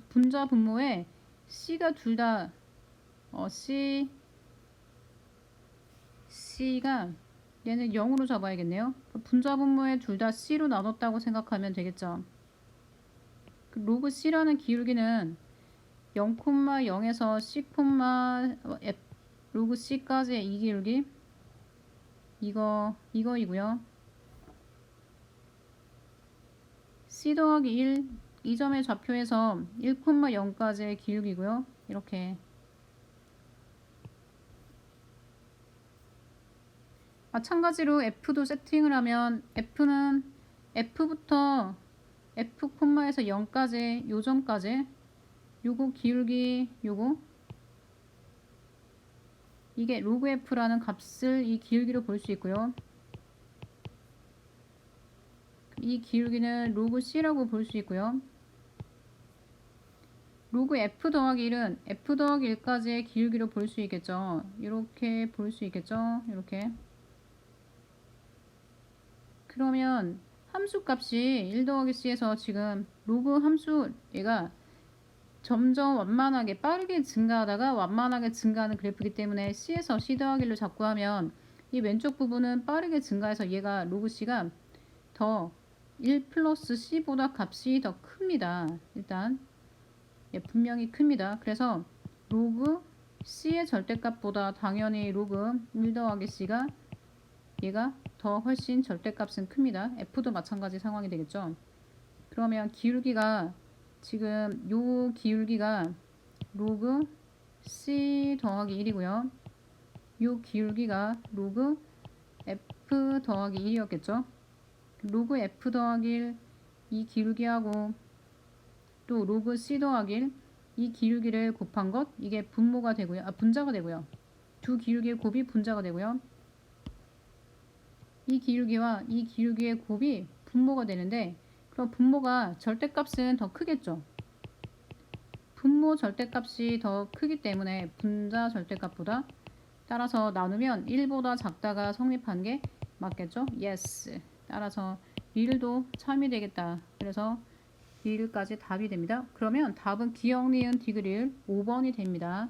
분자 분모에 C가 둘 다 C가 얘는 0으로 잡아야겠네요. 분자 분모에 둘 다 C로 나눴다고 생각하면 되겠죠. 로그 C라는 기울기는 0,0에서 C, 로그 C까지의 이 기울기 이거이고요. C 더하기 1 이 점의 좌표에서 1,0까지의 기울기고요. 이렇게 마찬가지로 F도 세팅을 하면 F는 F부터 F, 에서 0까지 요 점까지 요거 기울기 요거 이게 로그 F라는 값을 이 기울기로 볼 수 있고요. 이 기울기는 로그 C라고 볼 수 있고요. 로그 F 더하기 1은 F 더하기 1까지의 기울기로 볼 수 있겠죠. 이렇게 볼 수 있겠죠. 이렇게. 그러면 함수 값이 1 더하기 C에서 지금 로그 함수 얘가 점점 완만하게 빠르게 증가하다가 완만하게 증가하는 그래프이기 때문에 C에서 C 더하기를 자꾸 하면 이 왼쪽 부분은 빠르게 증가해서 얘가 로그 C가 더 1 플러스 C보다 값이 더 큽니다. 일단 분명히 큽니다. 그래서 로그 C의 절대값보다 당연히 로그 1 더하기 C가 얘가 더 훨씬 절대값은 큽니다. F도 마찬가지 상황이 되겠죠. 그러면 기울기가 지금 요 기울기가 로그 C 더하기 1이고요. 요 기울기가 로그 f 더하기 1이었겠죠. 로그 f 더하기 1 이 기울기하고 또 로그 c 더하기 1 이 기울기를 곱한 것, 이게 분모가 되고요. 분자가 되고요. 두 기울기의 곱이 분자가 되고요. 이 기울기와 이 기울기의 곱이 분모가 되는데, 그럼 분모가 절대값은 더 크겠죠. 분모 절대값이 더 크기 때문에 분자 절대값보다, 따라서 나누면 1보다 작다가 성립한 게 맞겠죠. yes. 따라서 1도 참이 되겠다. 그래서 1까지 답이 됩니다. 그러면 답은 기억, 니은, 디귿 5번이 됩니다.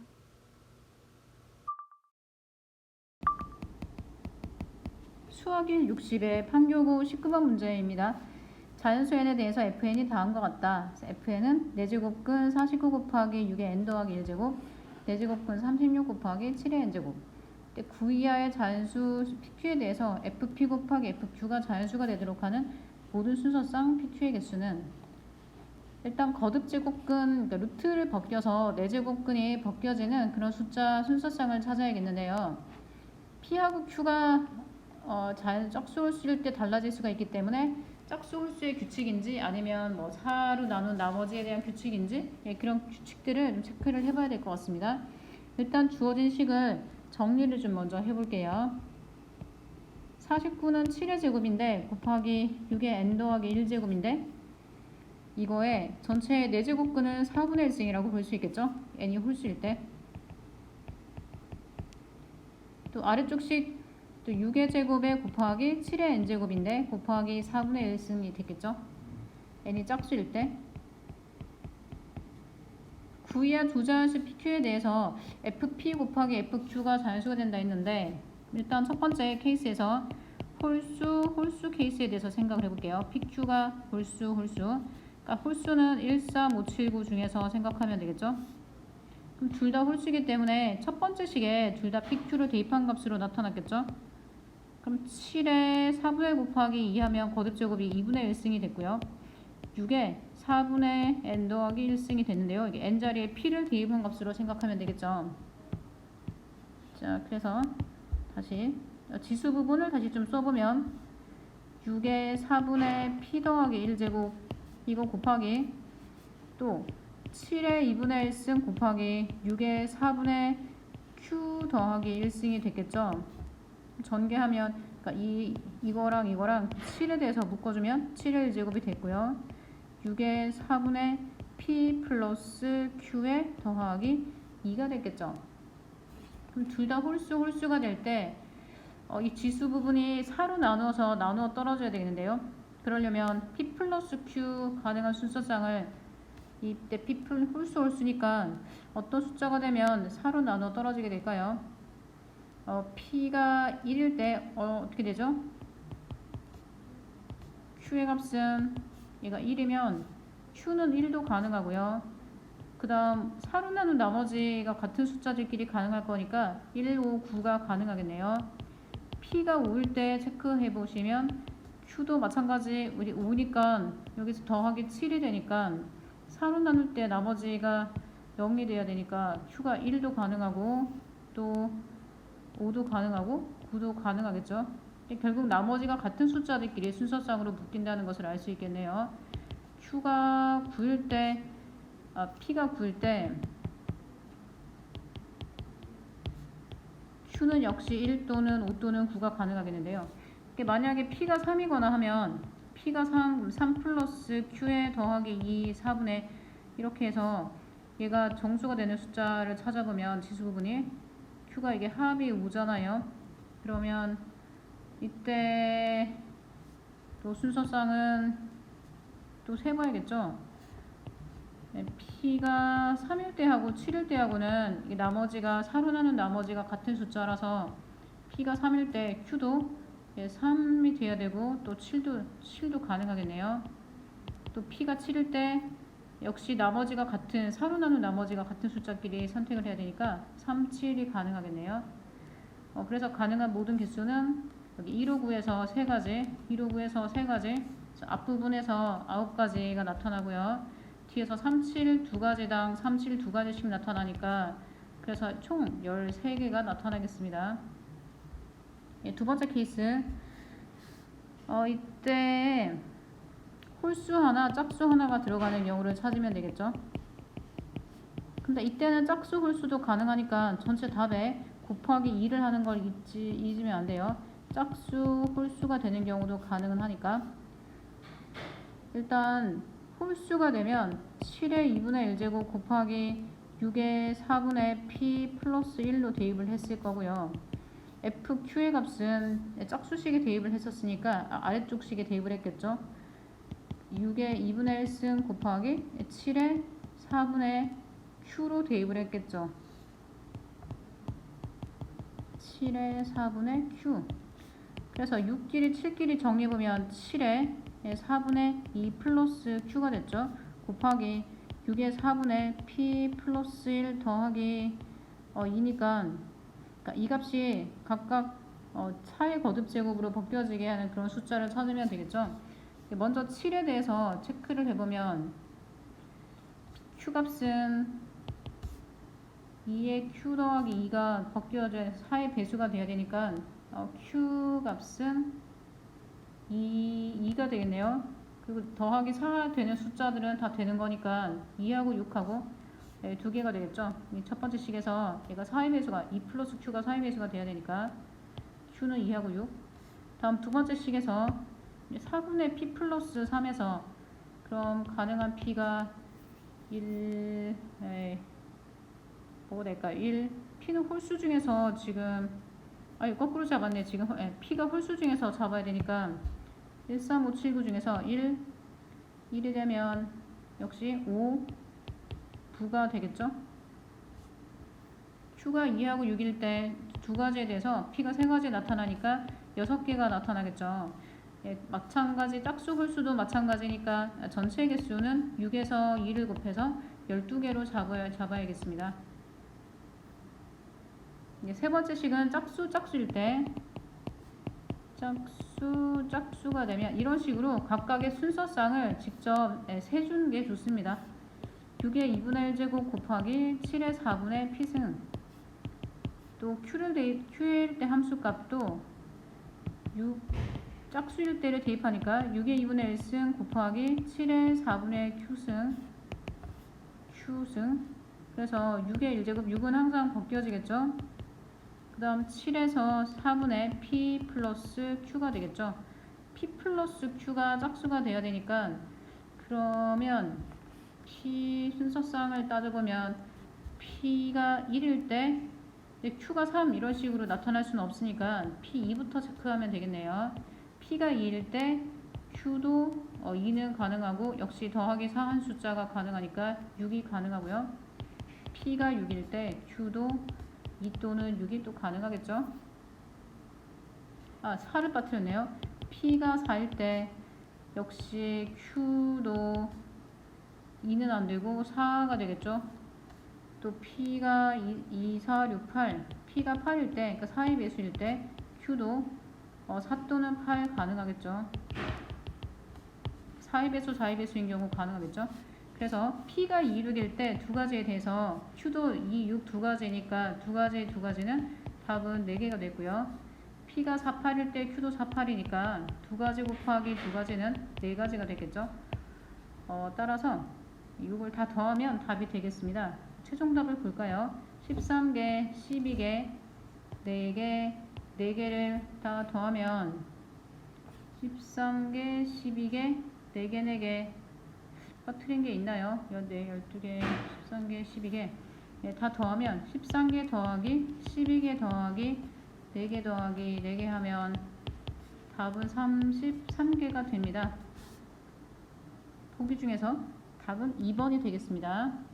수학 1 60의 판교구 19번 문제입니다. 자연수 n에 대해서 fn이 다음과 같다. fn은 4제곱근 49 곱하기 6의 n 더하기 1제곱, 4제곱근 36 곱하기 7의 n제곱. 9 이하의 자연수 pq에 대해서 fp 곱하기 fq가 자연수가 되도록 하는 모든 순서상 pq의 개수는, 일단 거듭제곱근, 그러니까 루트를 벗겨서 4제곱근이 벗겨지는 그런 숫자 순서상을 찾아야겠는데요. p하고 q가 짝수홀수일 때 달라질 수가 있기 때문에 짝수홀수의 규칙인지 아니면 뭐 4로 나눈 나머지에 대한 규칙인지, 그런 규칙들을 좀 체크를 해봐야 될 것 같습니다. 일단 주어진 식을 정리를 좀 먼저 해볼게요. 49는 7의 제곱인데 곱하기 6의 n 더하기 1제곱인데, 이거에 전체 4제곱근은 4분의 1승이라고 볼 수 있겠죠. n이 홀수일 때. 또 아래쪽 식 또 6의 제곱에 곱하기 7의 n제곱인데 곱하기 4분의 1승이 되겠죠. n이 짝수일 때. 9 이하 두 자연수 pq에 대해서 fp 곱하기 fq가 자연수가 된다 했는데, 일단 첫 번째 케이스에서 홀수 케이스에 대해서 생각을 해볼게요. pq가 홀수. 그러니까 홀수는 1, 3, 5, 7, 9 중에서 생각하면 되겠죠. 그럼 둘 다 홀수이기 때문에 첫 번째 식에 둘 다 pq를 대입한 값으로 나타났겠죠. 그럼 7에 4분의 곱하기 2 하면 거듭제곱이 2분의 1승이 됐고요. 6에 4분의 n 더하기 1승이 됐는데요. 이게 n 자리에 p를 대입한 값으로 생각하면 되겠죠. 자, 그래서 다시 지수 부분을 다시 좀 써보면 6에 4분의 p 더하기 1제곱 이거 곱하기 또 7의 2분의 1승 곱하기 6의 4분의 q 더하기 1승이 됐겠죠. 전개하면 그러니까 이거랑 7에 대해서 묶어주면 7의 1제곱이 됐고요. 6의 4분의 p 플러스 q의 더하기 2가 됐겠죠. 그럼 둘 다 홀수가 될 때 이 지수 부분이 4로 나누어 떨어져야 되겠는데요. 그러려면 p 플러스 q 가능한 순서상을, 이때 p 홀수니까 어떤 숫자가 되면 4로 나누어 떨어지게 될까요? p가 1일 때 어떻게 되죠? q의 값은 얘가 1이면 q는 1도 가능하고요. 그 다음 4로 나눈 나머지가 같은 숫자들끼리 가능할 거니까 1, 5, 9가 가능하겠네요. p가 5일 때 체크해 보시면 q도 마찬가지, 우리 5니까 여기서 더하기 7이 되니까 4로 나눌 때 나머지가 0이 돼야 되니까 q가 1도 가능하고 또 5도 가능하고 9도 가능하겠죠. 결국 나머지가 같은 숫자들끼리 순서상으로 묶인다는 것을 알 수 있겠네요. q가 9일 때, p가 9일 때 q는 역시 1 또는 5 또는 9가 가능하겠는데요. 만약에 p가 3이거나 하면 p가 3 플러스 q에 더하기 2 4분의 이렇게 해서 얘가 정수가 되는 숫자를 찾아보면 지수 부분이 q가 이게 합이 5잖아요. 그러면 이때 또 순서상은 또 세봐야겠죠. p가 3일 때하고 7일 때하고는 이 나머지가 4로 나눈 나머지가 같은 숫자라서 p가 3일 때 q도 3이 돼야 되고 또 7도 가능하겠네요. 또 p가 7일 때 역시 나머지가 같은 4로 나눈 나머지가 같은 숫자끼리 선택을 해야 되니까 3, 7이 가능하겠네요. 그래서 가능한 모든 개수는 여기 159에서 3가지, 159에서 3가지, 앞부분에서 9가지가 나타나고요. 뒤에서 3, 7 2가지당 3, 7 2가지씩 나타나니까 그래서 총 13개가 나타나겠습니다. 예, 두 번째 케이스. 이때 홀수 하나, 짝수 하나가 들어가는 경우를 찾으면 되겠죠. 근데 이때는 짝수 홀수도 가능하니까 전체 답에 곱하기 2를 하는 걸 잊으면 안 돼요. 짝수 홀수가 되는 경우도 가능은 하니까. 일단 홀수가 되면 7의 2분의 1제곱 곱하기 6의 4분의 p 플러스 1로 대입을 했을 거고요. FQ의 값은 짝수식에 대입을 했었으니까 아래쪽 식에 대입을 했겠죠. 6의 2분의 1승 곱하기 7의 4분의 Q로 대입을 했겠죠. 7의 4분의 Q. 그래서 6끼리 7끼리 정리해보면 7의 4분의 2 플러스 Q가 됐죠. 곱하기 6의 4분의 P 플러스 1 더하기 2니까 그러니까 이 값이 각각 차의 거듭제곱으로 벗겨지게 하는 그런 숫자를 찾으면 되겠죠. 먼저 7에 대해서 체크를 해보면 Q 값은 2의 Q 더하기 2가 벗겨져 4의 배수가 돼야 되니까 Q 값은 2가 되겠네요. 그리고 더하기 4 되는 숫자들은 다 되는 거니까 2하고 6하고 두 개가 되겠죠. 첫 번째 식에서 얘가 4의 배수가 2 플러스 Q가 4의 배수가 돼야 되니까 Q는 2하고 6. 다음 두 번째 식에서 4분의 P 플러스 3에서 그럼 가능한 P가 1 뭐가 될까? 1 P는 홀수 중에서 지금 거꾸로 잡았네. 지금 P가 홀수 중에서 잡아야 되니까 1, 3, 5, 7, 9 중에서 1, 1이 되면 역시 5, 9가 되겠죠? Q가 2하고 6일 때 두 가지에 대해서 P가 세 가지 나타나니까 6개가 나타나겠죠. 마찬가지 짝수 홀수도 마찬가지니까 전체 개수는 6에서 2를 곱해서 12개로 잡아야겠습니다. 세 번째 식은 짝수일 때 짝수가 되면 이런 식으로 각각의 순서상을 직접 세주는 게 좋습니다. 6의 2분의 1제곱 곱하기 7의 4분의 P승. 또 Q일 때 함수값도 6 짝수일 때를 대입하니까 6의 2분의 1승 곱하기 7의 4분의 Q승. 그래서 6의 1제곱 6은 항상 벗겨지겠죠. 그 다음 7에서 4분의 P 플러스 Q가 되겠죠. P 플러스 Q가 짝수가 돼야 되니까 그러면 P 순서상을 따져보면 P가 1일 때 Q가 3 이런 식으로 나타날 수는 없으니까 P2부터 체크하면 되겠네요. P가 2일 때 Q도 2는 가능하고 역시 더하기 4 한 숫자가 가능하니까 6이 가능하고요. P가 6일 때 Q도 2 또는 6이 또 가능하겠죠. 4를 빠뜨렸네요. P가 4일 때 역시 Q도 2는 안되고 4가 되겠죠. 또 P가 2, 4, 6, 8 P가 8일 때 그러니까 4의 배수일 때 Q도 4 또는 8 가능하겠죠. 4의 배수, 4의 배수인 경우 가능하겠죠. 그래서 P가 2, 6일 때 두 가지에 대해서 Q도 2, 6 두 가지니까 두 가지는 답은 4개가 되고요. P가 4, 8일 때 Q도 4, 8이니까 두 가지 곱하기 두 가지는 4가지가 되겠죠. 따라서 이걸 다 더하면 답이 되겠습니다. 최종 답을 볼까요? 13개, 12개, 4개, 4개를 다 더하면 13개, 12개, 4개, 4개 빠뜨린 게 있나요? 12개, 13개, 12개 다 더하면 13개 더하기 12개 더하기 4개 더하기 4개 하면 답은 33개가 됩니다. 보기 중에서 답은 2번이 되겠습니다.